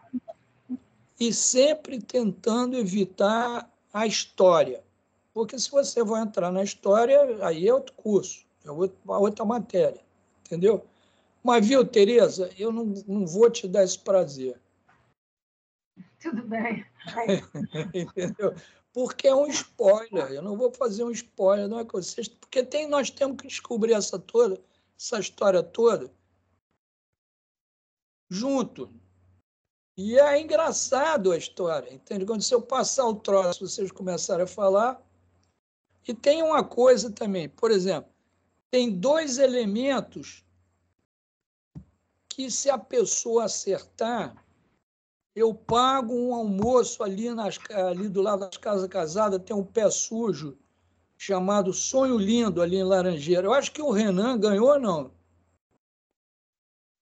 E sempre tentando evitar a história. Porque se você vai entrar na história, aí é outro curso, é outra matéria, entendeu? Mas, viu, Tereza, eu não vou te dar esse prazer. Tudo bem. Entendeu? Porque é um spoiler, eu não vou fazer um spoiler, não é com vocês, porque nós temos que descobrir essa história toda junto. E é engraçado a história, entende? Quando se eu passar o troço, vocês começarem a falar. E tem uma coisa também, por exemplo, tem 2 elementos que, se a pessoa acertar, eu pago um almoço ali do lado das Casas Casadas, tem um pé sujo chamado Sonho Lindo, ali em Laranjeira. Eu acho que o Renan ganhou ou não?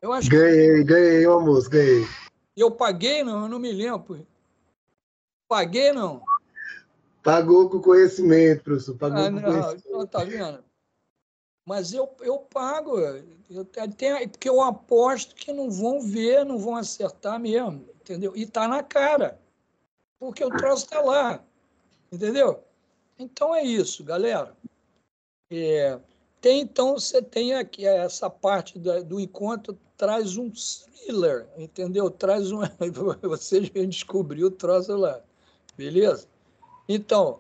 Eu acho Ganhei o almoço, ganhei. Eu paguei, não? Eu não me lembro. Paguei, não? Pagou com conhecimento, professor. Pagou com não, conhecimento. não, tá vendo? Mas eu pago, porque eu aposto que não vão ver, não vão acertar mesmo, entendeu? E tá na cara, porque o troço está lá, entendeu? Então é isso, galera. Então você tem aqui essa parte do encontro, traz um thriller, entendeu? Traz um. Vocês vão descobrir o troço lá, beleza? Então,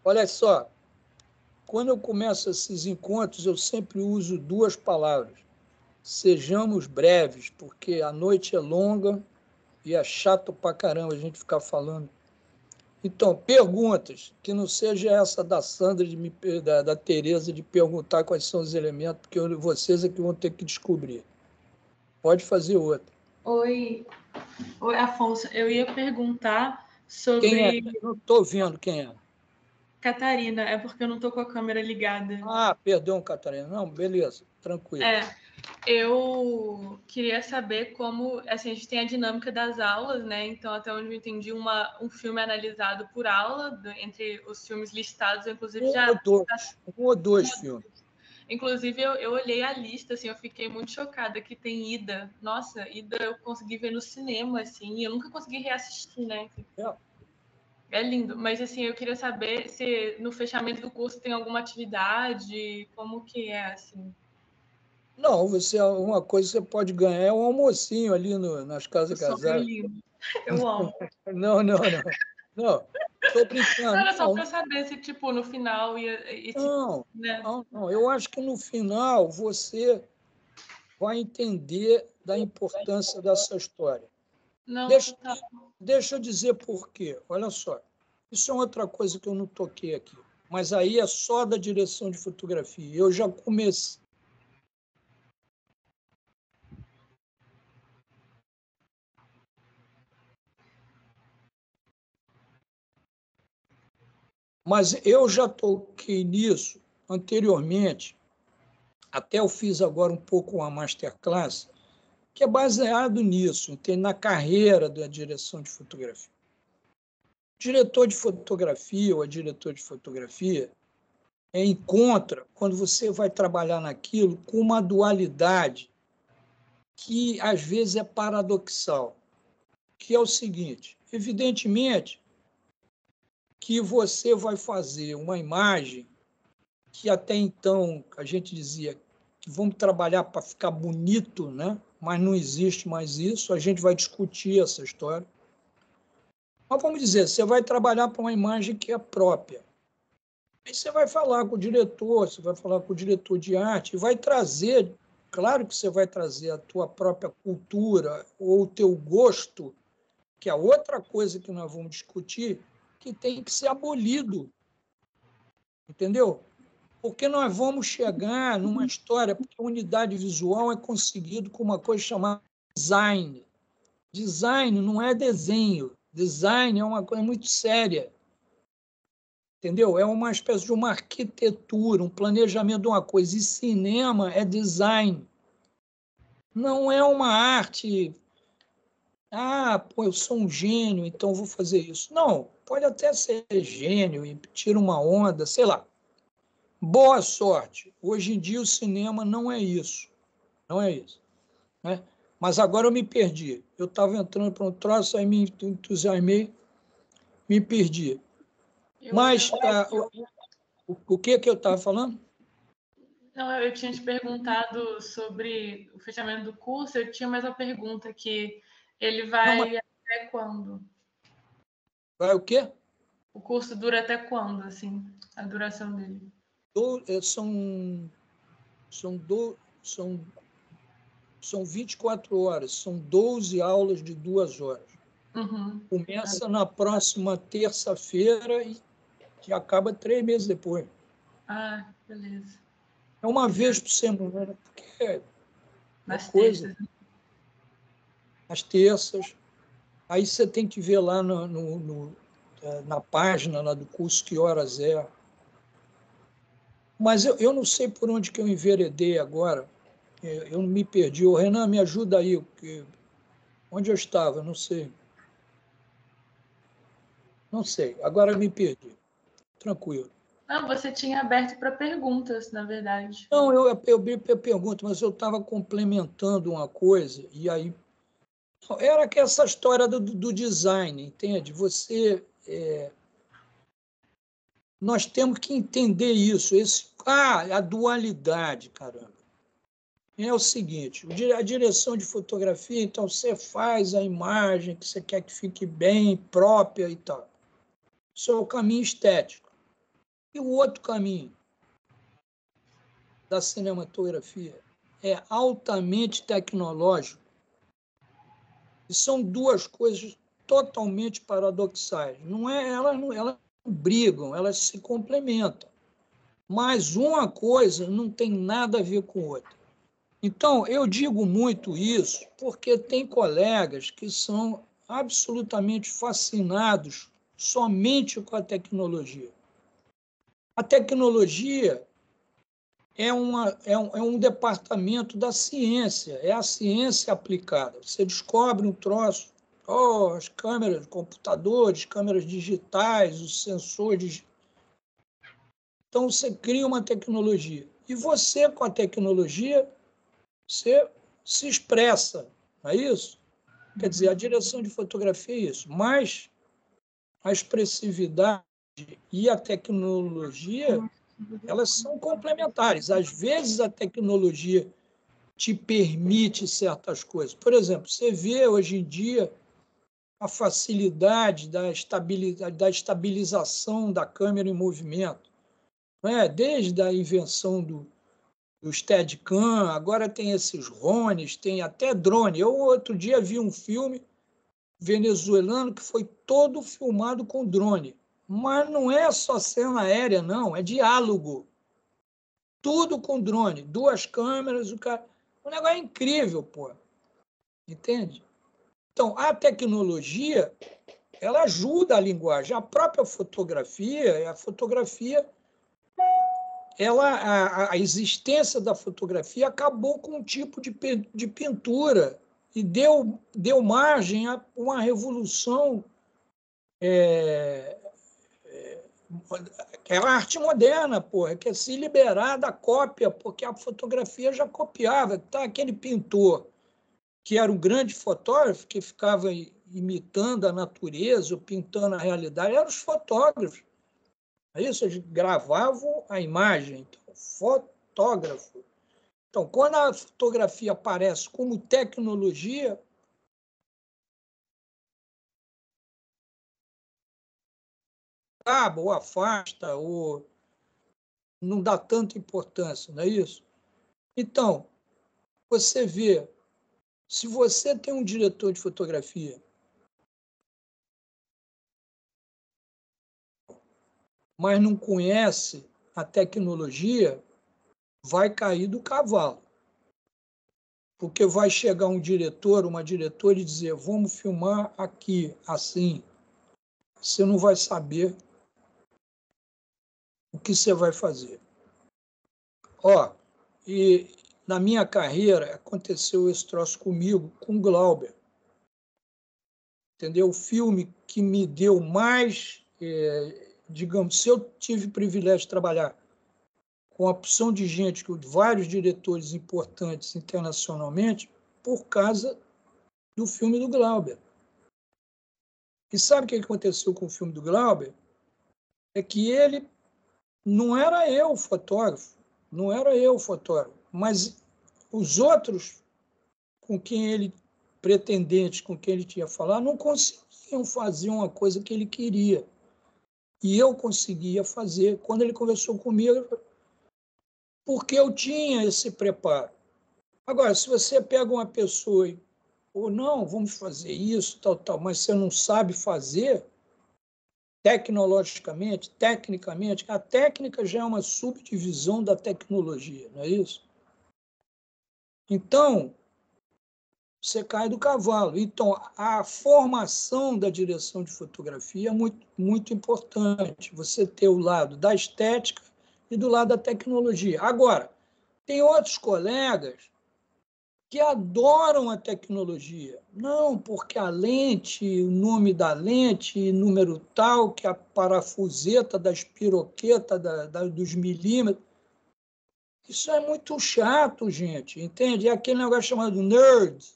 olha só. Quando eu começo esses encontros, eu sempre uso 2 palavras. Sejamos breves, porque a noite é longa e é chato pra caramba a gente ficar falando. Então, perguntas, que não seja essa da Sandra, da Tereza, de perguntar quais são os elementos, porque vocês é que vão ter que descobrir. Pode fazer outra. Oi, Afonso, eu ia perguntar sobre... Quem é? Eu não estou vendo quem é. Catarina, é porque eu não estou com a câmera ligada. Ah, perdão, Catarina. Não, beleza, tranquilo. Eu queria saber como, assim, a gente tem a dinâmica das aulas, né? Então, até onde eu entendi, um filme analisado por aula, entre os filmes listados, eu, inclusive já... Um ou dois filmes. Inclusive, eu olhei a lista, assim, eu fiquei muito chocada que tem Ida. Nossa, Ida eu consegui ver no cinema, assim, e eu nunca consegui reassistir, né? É lindo, mas assim, eu queria saber se no fechamento do curso tem alguma atividade, como que é, assim? Não, uma coisa que você pode ganhar é um almocinho ali nas casas casadas. Lindo. Eu amo. Não. Não, estou brincando. Era só para saber se, tipo, no final ia... né? Não. Eu acho que no final você vai entender da importância dessa história. Não, Deixa eu dizer por quê. Olha só, isso é outra coisa que eu não toquei aqui, mas aí é só da direção de fotografia. Eu já comecei. Mas eu já toquei nisso anteriormente, até eu fiz agora um pouco uma masterclass, que é baseado nisso, na carreira da direção de fotografia. O diretor de fotografia ou a diretora de fotografia encontra, quando você vai trabalhar naquilo, com uma dualidade que, às vezes, é paradoxal, que é o seguinte: evidentemente que você vai fazer uma imagem que até então a gente dizia que vamos trabalhar para ficar bonito, né? Mas não existe mais isso, a gente vai discutir essa história. Mas vamos dizer, você vai trabalhar para uma imagem que é própria. Aí você vai falar com o diretor, você vai falar com o diretor de arte, e vai trazer, claro que você vai trazer a tua própria cultura ou o teu gosto, que é outra coisa que nós vamos discutir, que tem que ser abolido. Entendeu? Porque nós vamos chegar numa história, porque a unidade visual é conseguido com uma coisa chamada design. Design não é desenho. Design é uma coisa muito séria. Entendeu? É uma espécie de uma arquitetura, um planejamento de uma coisa. E cinema é design. Não é uma arte. Eu sou um gênio, então vou fazer isso. Não, pode até ser gênio e tira uma onda, sei lá. Boa sorte. Hoje em dia o cinema não é isso. Não é isso. Né? Mas agora eu me perdi. Eu estava entrando para um troço, aí me entusiasmei, me perdi. Mas o que eu estava falando? Não, eu tinha te perguntado sobre o fechamento do curso, eu tinha mais uma pergunta, que ele vai até quando? Vai o quê? O curso dura até quando, assim, a duração dele? São 24 horas, são 12 aulas de 2 horas. Uhum. Começa na próxima terça-feira e acaba 3 meses depois. Ah, beleza. É uma vez por semana, porque Nas coisa. terças. Às terças. Aí você tem que ver lá na página lá do curso que horas é. Mas eu não sei por onde que eu enveredei agora. Eu me perdi. Ô, Renan, me ajuda aí. Onde eu estava? Não sei. Não sei. Agora eu me perdi. Tranquilo. Não, você tinha aberto para perguntas, na verdade. Não, eu pergunto, mas eu estava complementando uma coisa, e aí era que essa história do design, entende? Nós temos que entender isso, a dualidade, caramba. É o seguinte, a direção de fotografia, então você faz a imagem que você quer que fique bem, própria e tal. Isso é o caminho estético. E o outro caminho da cinematografia é altamente tecnológico. E são duas coisas totalmente paradoxais. Elas não brigam, elas se complementam. Mas uma coisa não tem nada a ver com outra. Então, eu digo muito isso porque tem colegas que são absolutamente fascinados somente com a tecnologia. A tecnologia é um departamento da ciência, é a ciência aplicada. Você descobre um troço, as câmeras, computadores, câmeras digitais, os sensores. Então, você cria uma tecnologia. E você, com a tecnologia, você se expressa, não é isso? Quer dizer, a direção de fotografia é isso. Mas a expressividade e a tecnologia, elas são complementares. Às vezes, a tecnologia te permite certas coisas. Por exemplo, você vê hoje em dia a facilidade da estabilização da câmera em movimento, não é? Desde a invenção do Steadicam, agora tem esses drones, tem até drone. Eu, outro dia, vi um filme venezuelano que foi todo filmado com drone. Mas não é só cena aérea, não, é diálogo. Tudo com drone, 2 câmeras, o negócio é incrível, pô. Entende? Então, a tecnologia, ela ajuda a linguagem. A própria fotografia, a existência da fotografia acabou com um tipo de pintura e deu margem a uma revolução que é a arte moderna, porra, que é se liberar da cópia, porque a fotografia já copiava. Tá? Aquele pintor que era um grande fotógrafo, que ficava imitando a natureza, ou pintando a realidade, eram os fotógrafos. É isso, eles gravavam a imagem. Então, fotógrafo. Então, quando a fotografia aparece como tecnologia, acaba ou afasta, ou não dá tanta importância, não é isso? Então, você vê, se você tem um diretor de fotografia, mas não conhece a tecnologia, vai cair do cavalo. Porque vai chegar um diretor, uma diretora e dizer, vamos filmar aqui, assim. Você não vai saber o que você vai fazer. E na minha carreira aconteceu esse troço comigo, com Glauber. Entendeu? O filme que me deu mais, digamos, se eu tive o privilégio de trabalhar com a opção de gente, vários diretores importantes internacionalmente, por causa do filme do Glauber. E sabe o que aconteceu com o filme do Glauber? É que ele não era eu o fotógrafo, mas os outros pretendentes com quem ele tinha falado, não conseguiam fazer uma coisa que ele queria. E eu conseguia fazer. Quando ele conversou comigo, porque eu tinha esse preparo. Agora, se você pega uma pessoa ou não, vamos fazer isso, tal, mas você não sabe fazer, tecnologicamente, tecnicamente, a técnica já é uma subdivisão da tecnologia, não é isso? Então, você cai do cavalo. Então, a formação da direção de fotografia é muito, muito importante. Você ter o lado da estética e do lado da tecnologia. Agora, tem outros colegas que adoram a tecnologia. Não, porque a lente, o nome da lente, número tal, que a parafuseta da espiroqueta dos milímetros. Isso é muito chato, gente, entende? É aquele negócio chamado nerd,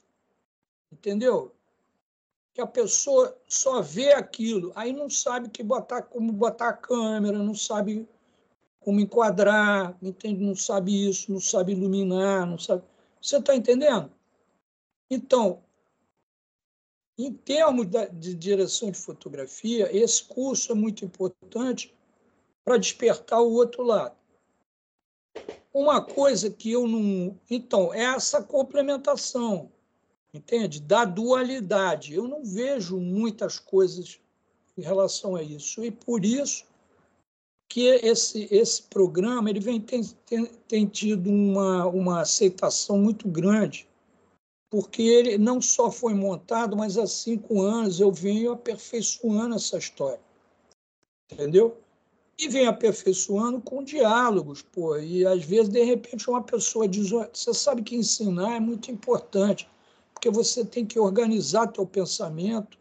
entendeu? Que a pessoa só vê aquilo, aí não sabe como botar a câmera, não sabe como enquadrar, entende? Não sabe isso, não sabe iluminar, não sabe... Você está entendendo? Então, em termos de direção de fotografia, esse curso é muito importante para despertar o outro lado. Uma coisa que eu não... Então, é essa complementação, entende? Da dualidade. Eu não vejo muitas coisas em relação a isso. E por isso que esse programa ele tem tido uma aceitação muito grande, porque ele não só foi montado, mas há 5 anos eu venho aperfeiçoando essa história. Entendeu? E vem aperfeiçoando com diálogos, pô. E, às vezes, de repente, uma pessoa diz... Você sabe que ensinar é muito importante, porque você tem que organizar teu pensamento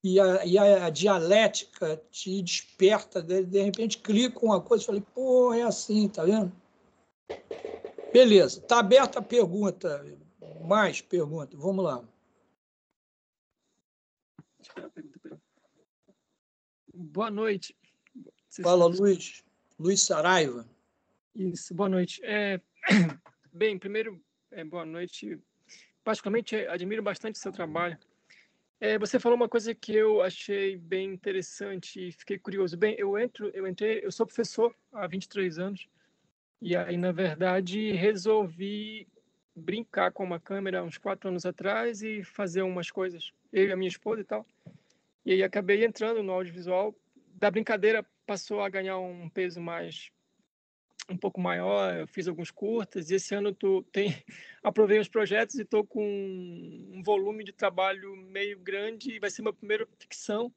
e a dialética te desperta. De repente, clica uma coisa e fala, pô, é assim, tá vendo? Beleza. Está aberta a pergunta. Mais pergunta. Vamos lá. Boa noite. Fala, Luiz. Luiz Saraiva. Isso, boa noite. Bem, primeiro, boa noite. Particularmente, admiro bastante o seu trabalho. Você falou uma coisa que eu achei bem interessante e fiquei curioso. Bem, eu sou professor há 23 anos e aí, na verdade, resolvi brincar com uma câmera uns 4 anos atrás e fazer umas coisas, eu e a minha esposa e tal. E aí acabei entrando no audiovisual. Da brincadeira passou a ganhar um peso um pouco maior. Eu fiz alguns curtas e esse ano aprovei uns projetos e estou com um volume de trabalho meio grande e vai ser minha primeira ficção.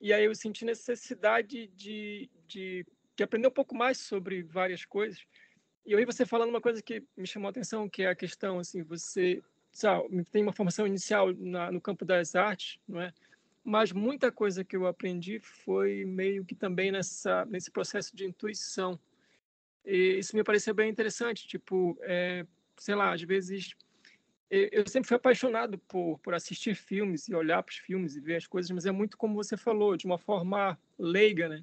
E aí eu senti necessidade de aprender um pouco mais sobre várias coisas. E eu ouvi você falando uma coisa que me chamou a atenção, que é a questão, assim, você tem uma formação inicial no campo das artes, não é? Mas muita coisa que eu aprendi foi meio que também nesse processo de intuição. E isso me pareceu bem interessante, tipo, sei lá, às vezes eu sempre fui apaixonado por assistir filmes e olhar para os filmes e ver as coisas, mas é muito como você falou, de uma forma leiga, né?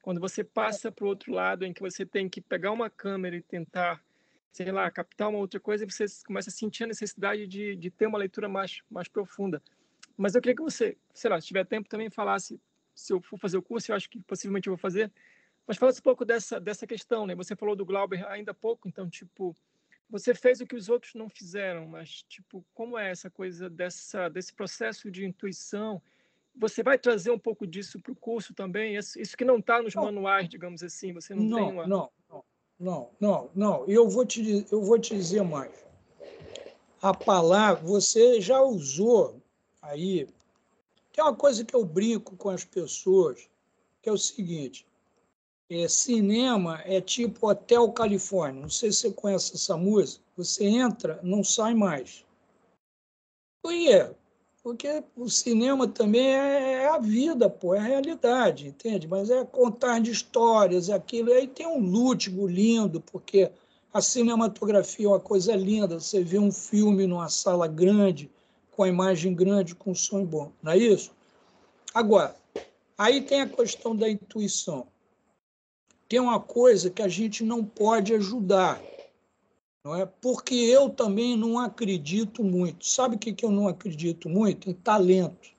Quando você passa para o outro lado, em que você tem que pegar uma câmera e tentar, sei lá, captar uma outra coisa, você começa a sentir a necessidade de ter uma leitura mais profunda. Mas eu queria que você, sei lá, se tiver tempo, também falasse, se eu for fazer o curso, eu acho que possivelmente eu vou fazer, mas falasse um pouco dessa questão, né? Você falou do Glauber ainda há pouco, então, tipo, você fez o que os outros não fizeram, mas, tipo, como é essa coisa desse processo de intuição? Você vai trazer um pouco disso para o curso também? Isso que não está nos manuais, digamos assim, você não tem uma... Não. Eu vou te dizer mais. A palavra, você já usou aí... Tem uma coisa que eu brinco com as pessoas, que é o seguinte... cinema é tipo Hotel Califórnia. Não sei se você conhece essa música. Você entra, não sai mais. Por quê? Porque o cinema também é a vida, pô, é a realidade, entende? Mas é contar de histórias, aquilo. E aí tem um lúdigo lindo, porque a cinematografia é uma coisa linda. Você vê um filme numa sala grande, com a imagem grande, com som bom. Não é isso? Agora, aí tem a questão da intuição. Tem uma coisa que a gente não pode ajudar, não é? Porque eu também não acredito muito. Sabe o que eu não acredito muito? Em talento.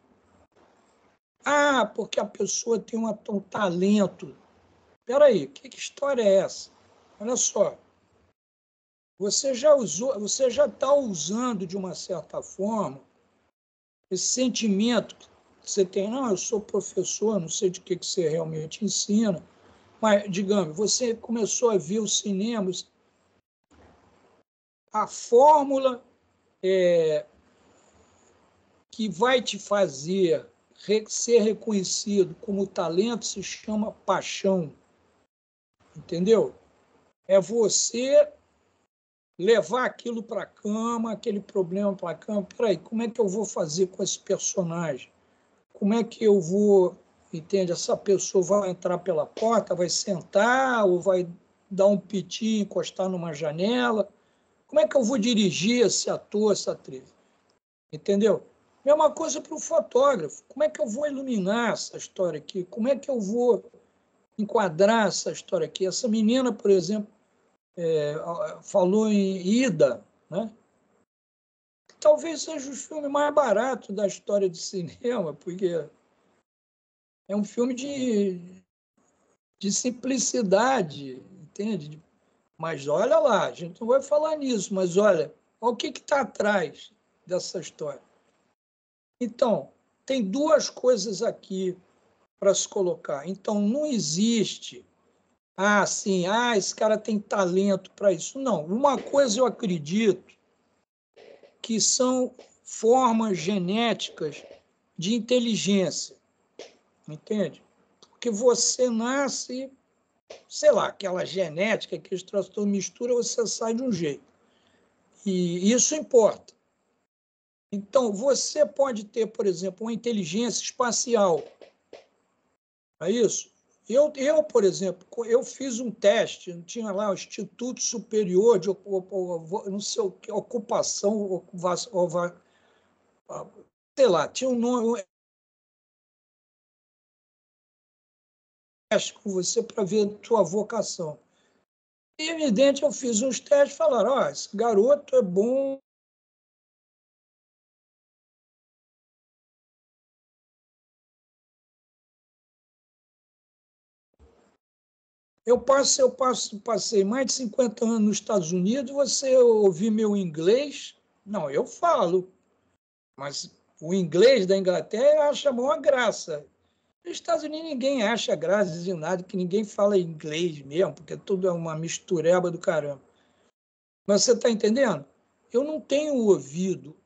Porque a pessoa tem um talento. Espera aí, que história é essa? Olha só. Você já está usando, de uma certa forma, esse sentimento que você tem. Não, eu sou professor, não sei de que você realmente ensina. Mas, digamos, você começou a ver os cinemas, a fórmula que vai te fazer ser reconhecido como talento se chama paixão. Entendeu? É você levar aquilo para a cama, aquele problema para a cama. Peraí, como é que eu vou fazer com esse personagem? Como é que eu vou... Entende? Essa pessoa vai entrar pela porta, vai sentar ou vai dar um piti, encostar numa janela. Como é que eu vou dirigir esse ator, essa atriz? Entendeu? Mesma coisa para o fotógrafo. Como é que eu vou iluminar essa história aqui? Como é que eu vou enquadrar essa história aqui? Essa menina, por exemplo, falou em Ida, né? Talvez seja o filme mais barato da história do cinema, porque é um filme de simplicidade, entende? Mas olha lá, a gente não vai falar nisso, mas olha o que está atrás dessa história. Então, tem duas coisas aqui para se colocar. Então, não existe, esse cara tem talento para isso. Não, uma coisa eu acredito que são formas genéticas de inteligência, entende? porque você nasce, sei lá, aquela genética, aqueles troços mistura, você sai de um jeito. E isso importa. Então, você pode ter, por exemplo, uma inteligência espacial. É isso? Eu, por exemplo, eu fiz um teste, tinha lá o Instituto Superior de não sei o que, ocupação, sei lá, tinha um nome, teste com você para ver a tua vocação. E, evidente, eu fiz uns testes e falaram, esse garoto é bom. Passei mais de 50 anos nos Estados Unidos, você ouvir meu inglês? Não, eu falo, mas o inglês da Inglaterra acha uma graça. Nos Estados Unidos ninguém acha graça de nada, que ninguém fala inglês mesmo, porque tudo é uma mistureba do caramba. Mas você está entendendo? Eu não tenho ouvido.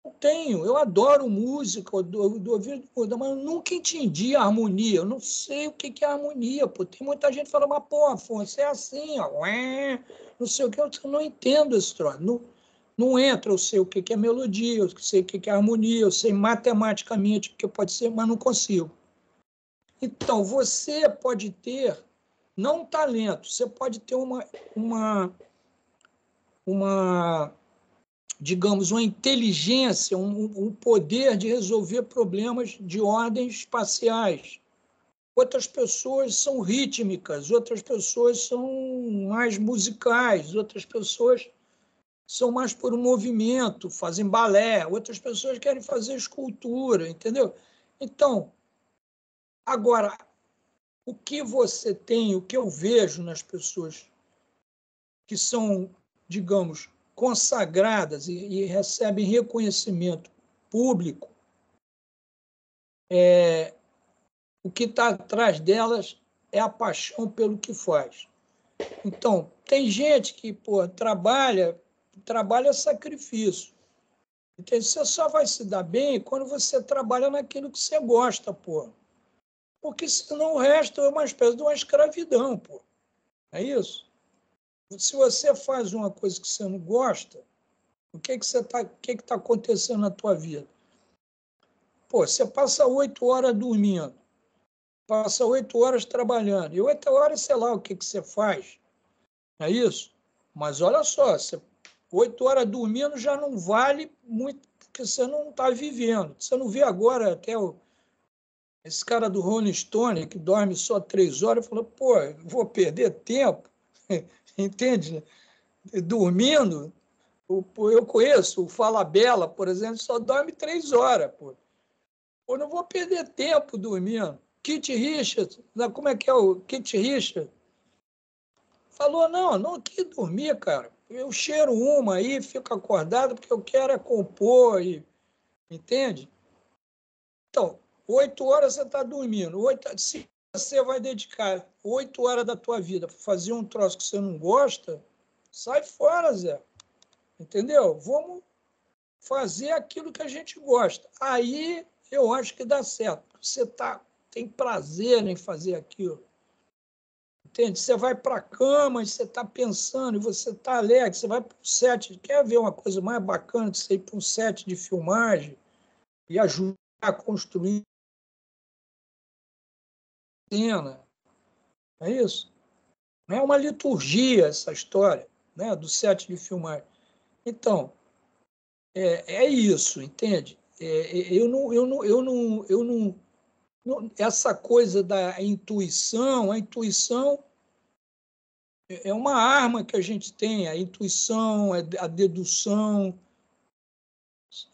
Não tenho. Eu adoro música, ouvido, mas eu nunca entendi a harmonia. Eu não sei o que é harmonia. Pô. Tem muita gente que fala, mas, pô, Afonso, é assim, ó, não sei o que. Eu não entendo esse troço. Não entra, eu sei o que é melodia, eu sei o que é harmonia, eu sei matematicamente o que pode ser, mas não consigo. Então, você pode ter, não um talento, você pode ter digamos, uma inteligência, um poder de resolver problemas de ordem espaciais. Outras pessoas são rítmicas, outras pessoas são mais musicais, outras pessoas são mais por um movimento, fazem balé, outras pessoas querem fazer escultura, entendeu? Então, agora, o que você tem, o que eu vejo nas pessoas que são, digamos, consagradas e recebem reconhecimento público, o que está atrás delas é a paixão pelo que faz. Então, tem gente que trabalha sacrifício. Então, você só vai se dar bem quando você trabalha naquilo que você gosta, pô. Porque senão o resto é uma espécie de uma escravidão, pô. É isso? Se você faz uma coisa que você não gosta, o que está acontecendo na tua vida? Pô, você passa 8 horas dormindo, passa 8 horas trabalhando, e 8 horas, sei lá o que você faz. É isso? Mas olha só, 8 horas dormindo já não vale muito, porque você não está vivendo. Você não vê agora até esse cara do Rolling Stone, que dorme só 3 horas, falou, pô, vou perder tempo, entende? Dormindo, eu conheço o Falabella, por exemplo, só dorme 3 horas, pô. Eu não vou perder tempo dormindo. Kit Richards, como é que é o Kit Richards? Falou, não aqui dormir, cara. Eu cheiro uma aí, fico acordado, porque eu quero é compor, entende? Então, 8 horas você está dormindo. Se você vai dedicar 8 horas da tua vida para fazer um troço que você não gosta, sai fora, Zé. Entendeu? Vamos fazer aquilo que a gente gosta. Aí eu acho que dá certo. Você tem prazer em fazer aquilo. Entende? Você vai para a cama e você está pensando, e você está alegre, você vai para o set. Quer ver uma coisa mais bacana de você ir para um set de filmagem e ajudar a construir cena? É isso? Não é uma liturgia essa história, né, do set de filmagem. Então, é isso, entende? Essa coisa da intuição, a intuição é uma arma que a gente tem, a intuição, a dedução,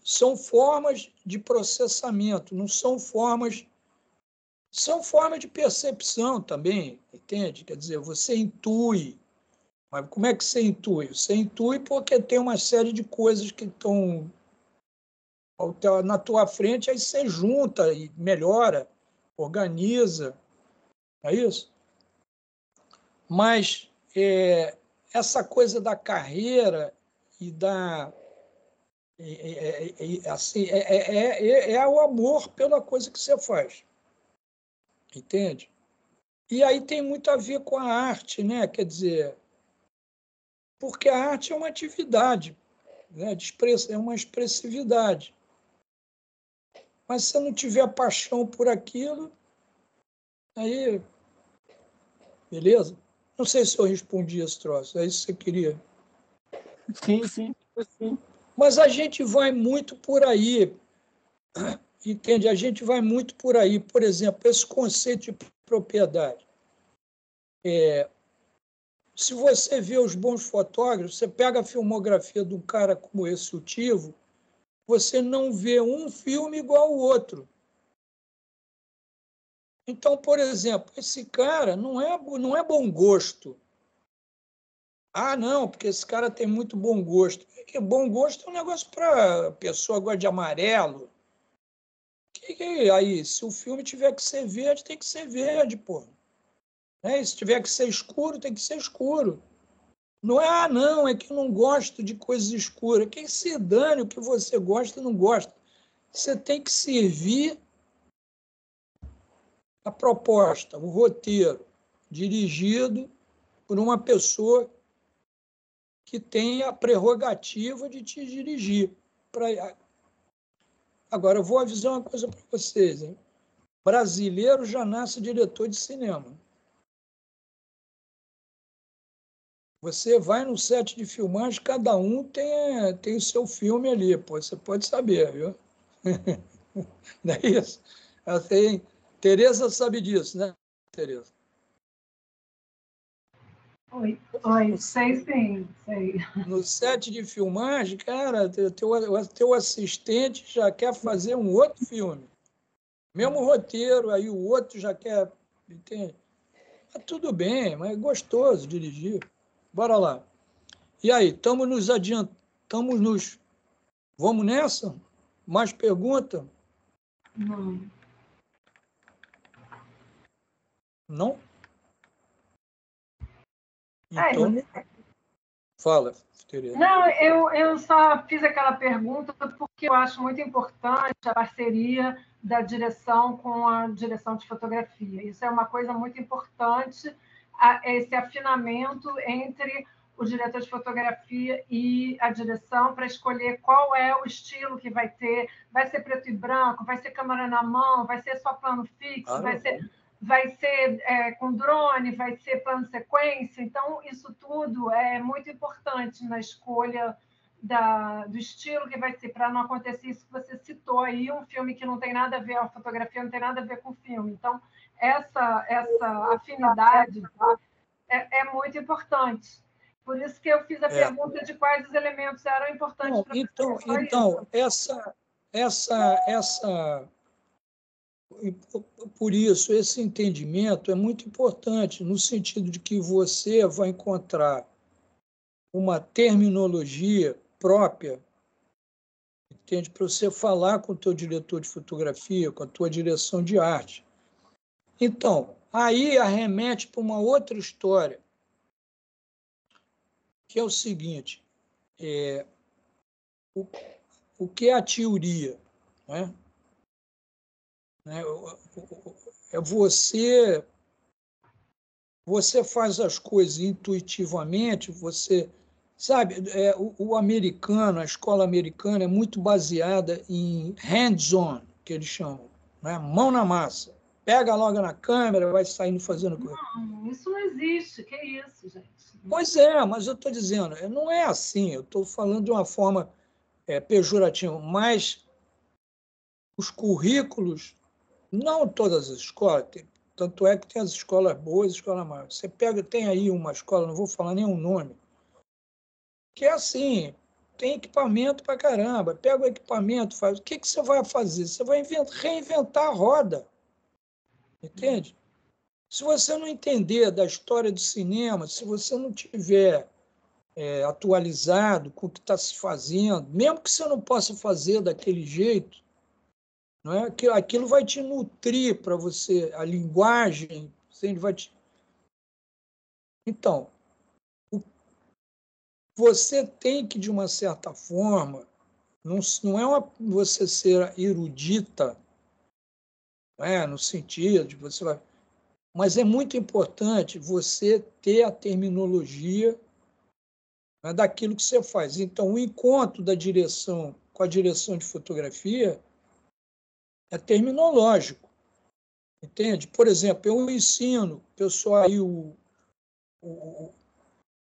são formas de processamento, não são formas de percepção também, entende? Quer dizer, você intui, mas como é que você intui? Você intui porque tem uma série de coisas que estão na tua frente, aí você junta e melhora, organiza, é isso? Mas essa coisa da carreira e assim, é o amor pela coisa que você faz. Entende? E aí tem muito a ver com a arte, né? Quer dizer, porque a arte é uma atividade, né? É uma expressividade. Mas se você não tiver paixão por aquilo, aí, beleza? Não sei se eu respondi esse troço, é isso que você queria. Sim, sim, sim. Mas a gente vai muito por aí, entende? A gente vai muito por aí. Por exemplo, esse conceito de propriedade. Se você vê os bons fotógrafos, você pega a filmografia de um cara como esse, o Tivo, você não vê um filme igual ao outro. Então, por exemplo, esse cara não é bom gosto. Ah, não, porque esse cara tem muito bom gosto. É que bom gosto é um negócio para pessoa que gosta de amarelo. Aí, se o filme tiver que ser verde, tem que ser verde, pô. Né? Se tiver que ser escuro, tem que ser escuro. Não é, não, é que eu não gosto de coisas escuras. Quem se dane o que você gosta e não gosta. Você tem que servir a proposta, o roteiro, dirigido por uma pessoa que tem a prerrogativa de te dirigir. Agora, eu vou avisar uma coisa para vocês. Hein? Brasileiro já nasce diretor de cinema. Você vai no set de filmagem, cada um tem o seu filme ali, pô, você pode saber, viu? Não é isso? Tereza sabe disso, né, Tereza? Oi, sei sim, sei. No set de filmagem, cara, teu assistente já quer fazer um outro filme. Mesmo roteiro, aí o outro já quer. Entende? Mas tudo bem, mas é gostoso dirigir. Bora lá. E aí, estamos nos adiantando. Vamos nessa? Mais pergunta? Não? Então, fala, Tereza. Não, eu só fiz aquela pergunta porque eu acho muito importante a parceria da direção com a direção de fotografia. Isso é uma coisa muito importante, esse afinamento entre o diretor de fotografia e a direção para escolher qual é o estilo que vai ter. Vai ser preto e branco, vai ser câmera na mão, vai ser só plano fixo, vai ser com drone, vai ser plano sequência. Então, isso tudo é muito importante na escolha do estilo que vai ser, para não acontecer isso que você citou aí, um filme que não tem nada a ver, a fotografia não tem nada a ver com o filme. Então, essa afinidade é muito importante. Por isso que eu fiz a pergunta de quais os elementos eram importantes para você. Então, por isso, esse entendimento é muito importante, no sentido de que você vai encontrar uma terminologia própria, entende? Para você falar com o teu diretor de fotografia, com a tua direção de arte. Então, aí arremete para uma outra história, que é o seguinte, o que é a teoria? Né? É você faz as coisas intuitivamente, você sabe, o americano, a escola americana é muito baseada em hands-on, que eles chamam, né? Mão na massa. Pega logo na câmera, vai saindo fazendo coisa. Não, isso não existe. Que isso, gente? Pois é, mas eu estou dizendo, não é assim, eu estou falando de uma forma pejorativa, mas os currículos, não todas as escolas, tanto é que tem as escolas boas e escolas más. Você tem aí uma escola, não vou falar nenhum nome, que é assim, tem equipamento para caramba, pega o equipamento, faz. O que você vai fazer? Você vai reinventar a roda, entende? Se você não entender da história do cinema, se você não tiver atualizado com o que está se fazendo, mesmo que você não possa fazer daquele jeito, não é? Aquilo vai te nutrir para você, a linguagem, vai te... Então, você tem que, de uma certa forma, não é você ser erudita, não é? No sentido de você vai... Mas é muito importante você ter a terminologia, né, daquilo que você faz. Então, o encontro da direção com a direção de fotografia é terminológico, entende? Por exemplo, eu ensino pessoal aí, o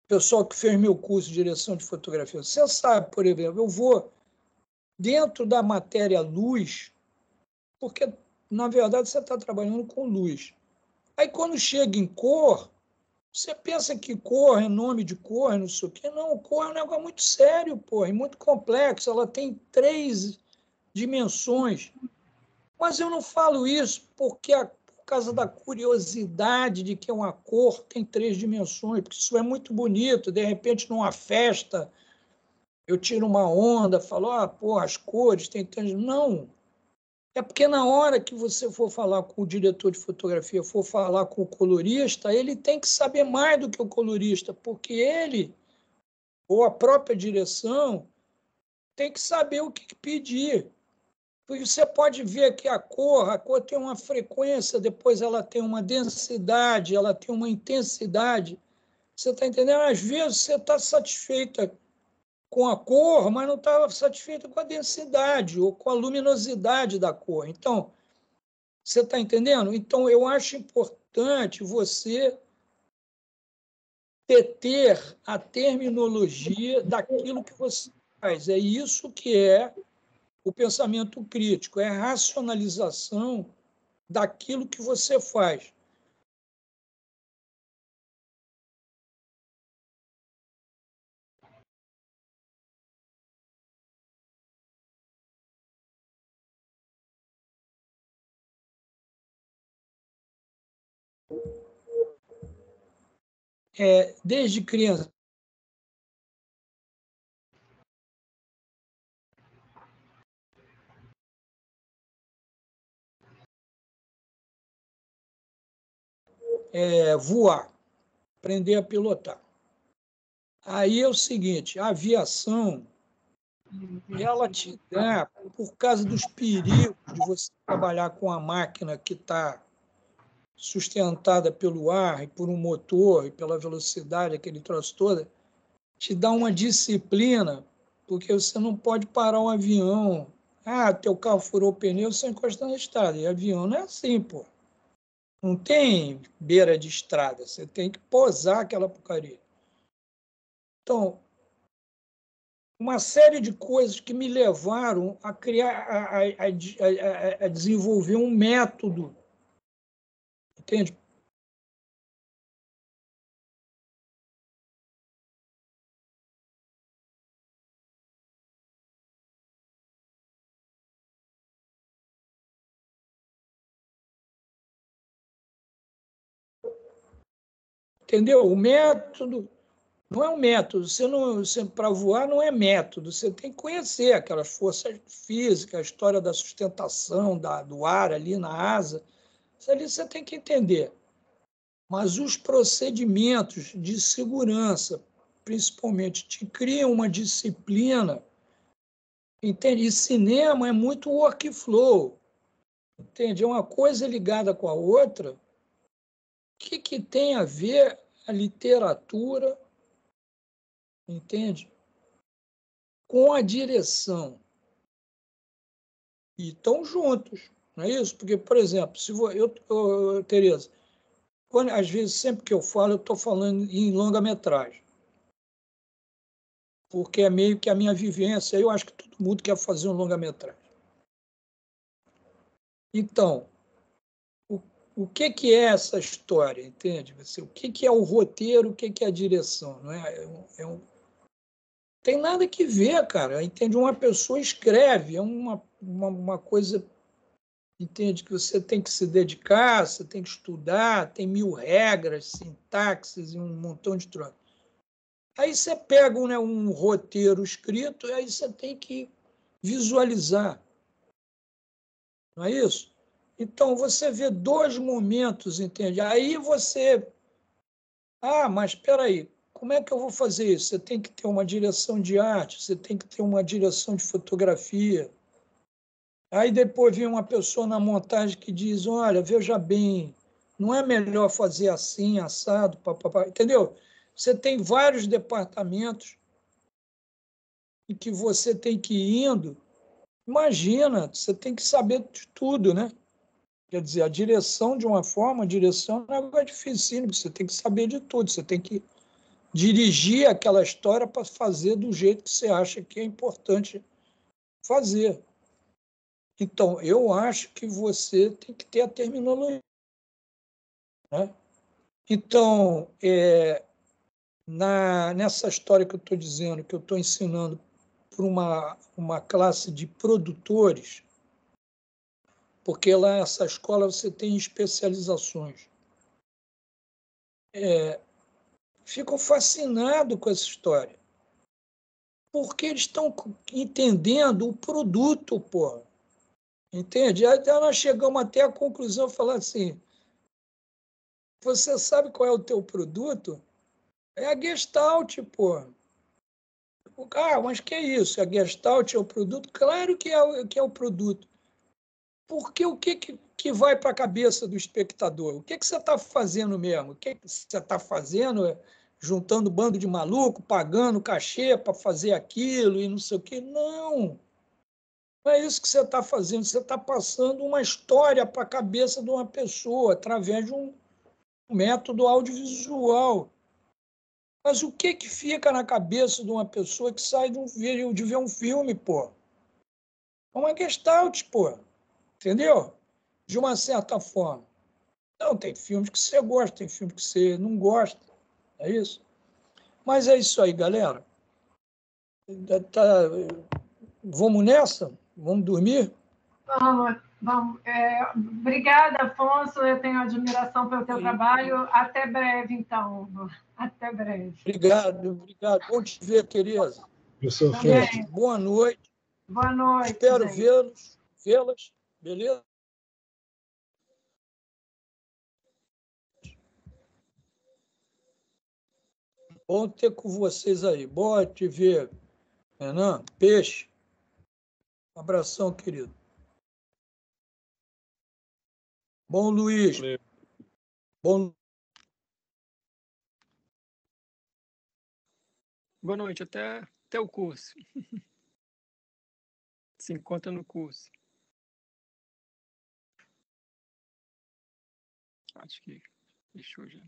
pessoal que fez meu curso de direção de fotografia. Você sabe, por exemplo, eu vou dentro da matéria luz, porque, na verdade, você está trabalhando com luz. Aí, quando chega em cor, você pensa que cor é nome de cor, não sei o quê. Não, cor é um negócio muito sério, pô, e muito complexo. Ela tem 3 dimensões. Mas eu não falo isso porque por causa da curiosidade de que uma cor tem 3 dimensões, porque isso é muito bonito. De repente, numa festa, eu tiro uma onda, falo, pô, as cores têm tantas... Não. É porque na hora que você for falar com o diretor de fotografia, for falar com o colorista, ele tem que saber mais do que o colorista, porque ele, ou a própria direção, tem que saber o que pedir. Porque você pode ver que a cor tem uma frequência, depois ela tem uma densidade, ela tem uma intensidade. Você está entendendo? Às vezes você está satisfeita com a cor, mas não estava satisfeito com a densidade ou com a luminosidade da cor. Então, você está entendendo? Então, eu acho importante você ter a terminologia daquilo que você faz. É isso que é o pensamento crítico, é a racionalização daquilo que você faz. Desde criança. Voar, aprender a pilotar. Aí é o seguinte, a aviação, ela te dá, por causa dos perigos de você trabalhar com a máquina que está sustentada pelo ar e por um motor e pela velocidade, aquele troço todo, te dá uma disciplina, porque você não pode parar um avião. Teu carro furou o pneu, você encosta na estrada. E avião não é assim, pô. Não tem beira de estrada, você tem que posar aquela porcaria. Então, uma série de coisas que me levaram a criar, a desenvolver um método, entende? Entendeu? O método não é um método. Para voar não é método. Você tem que conhecer aquelas forças físicas, a história da sustentação do ar ali na asa. Isso ali você tem que entender. Mas os procedimentos de segurança, principalmente, te criam uma disciplina. Entende? E cinema é muito workflow. Entende? É uma coisa ligada com a outra. O que tem a ver a literatura, entende? Com a direção. E estão juntos, não é isso? Porque, por exemplo, se Tereza, às vezes, sempre que eu falo, eu estou falando em longa-metragem. Porque é meio que a minha vivência. Eu acho que todo mundo quer fazer um longa-metragem. Então, o que é essa história, entende? O que é o roteiro, o que é a direção? Não é? Tem nada que ver, cara. Entende? Uma pessoa escreve, é uma coisa, entende? Que você tem que se dedicar, você tem que estudar, tem 1000 regras, sintaxes e um montão de troço. Aí você pega um roteiro escrito e aí você tem que visualizar. Não é isso? Então, você vê 2 momentos, entende? Aí você... mas espera aí, como é que eu vou fazer isso? Você tem que ter uma direção de arte, você tem que ter uma direção de fotografia, Aí depois vem uma pessoa na montagem que diz, olha, veja bem, não é melhor fazer assim, assado, papapá, entendeu? Você tem vários departamentos em que você tem que ir indo. Imagina, você tem que saber de tudo, né? Quer dizer, a direção de uma forma, a direção é um negócio dificílimo, você tem que saber de tudo, você tem que dirigir aquela história para fazer do jeito que você acha que é importante fazer. Então, eu acho que você tem que ter a terminologia, né? Então, nessa história que eu estou dizendo, que eu estou ensinando para uma classe de produtores, porque lá nessa escola você tem especializações. Ficam fascinados com essa história, porque eles estão entendendo o produto, pô. Entende? Aí nós chegamos até a conclusão, falar assim, você sabe qual é o teu produto? É a Gestalt, pô. Ah, mas que é isso? A Gestalt é o produto? Claro que é o produto. Porque o que vai para a cabeça do espectador? O que você está fazendo mesmo? O que você está fazendo? Juntando bando de maluco, pagando cachê para fazer aquilo e não sei o quê? Não. Não é isso que você está fazendo. Você está passando uma história para a cabeça de uma pessoa através de um método audiovisual. Mas o que fica na cabeça de uma pessoa que sai de ver um filme, pô? É uma Gestalt, pô. Entendeu? De uma certa forma. Não, tem filmes que você gosta, tem filmes que você não gosta. É isso? Mas é isso aí, galera. Tá, vamos nessa? Vamos dormir? Vamos, vamos. Obrigada, Afonso. Eu tenho admiração pelo teu trabalho. Até breve, então. Até breve. Obrigado, obrigado. Bom te ver, Tereza. Professor Gente, boa noite. Boa noite. Espero gente. vê-las, beleza? Bom ter com vocês aí. Bom te ver, Renan. Peixe. Abração, querido. Bom, Luiz. Valeu. Bom. Boa noite, até o curso. Se encontra no curso. Acho que fechou já.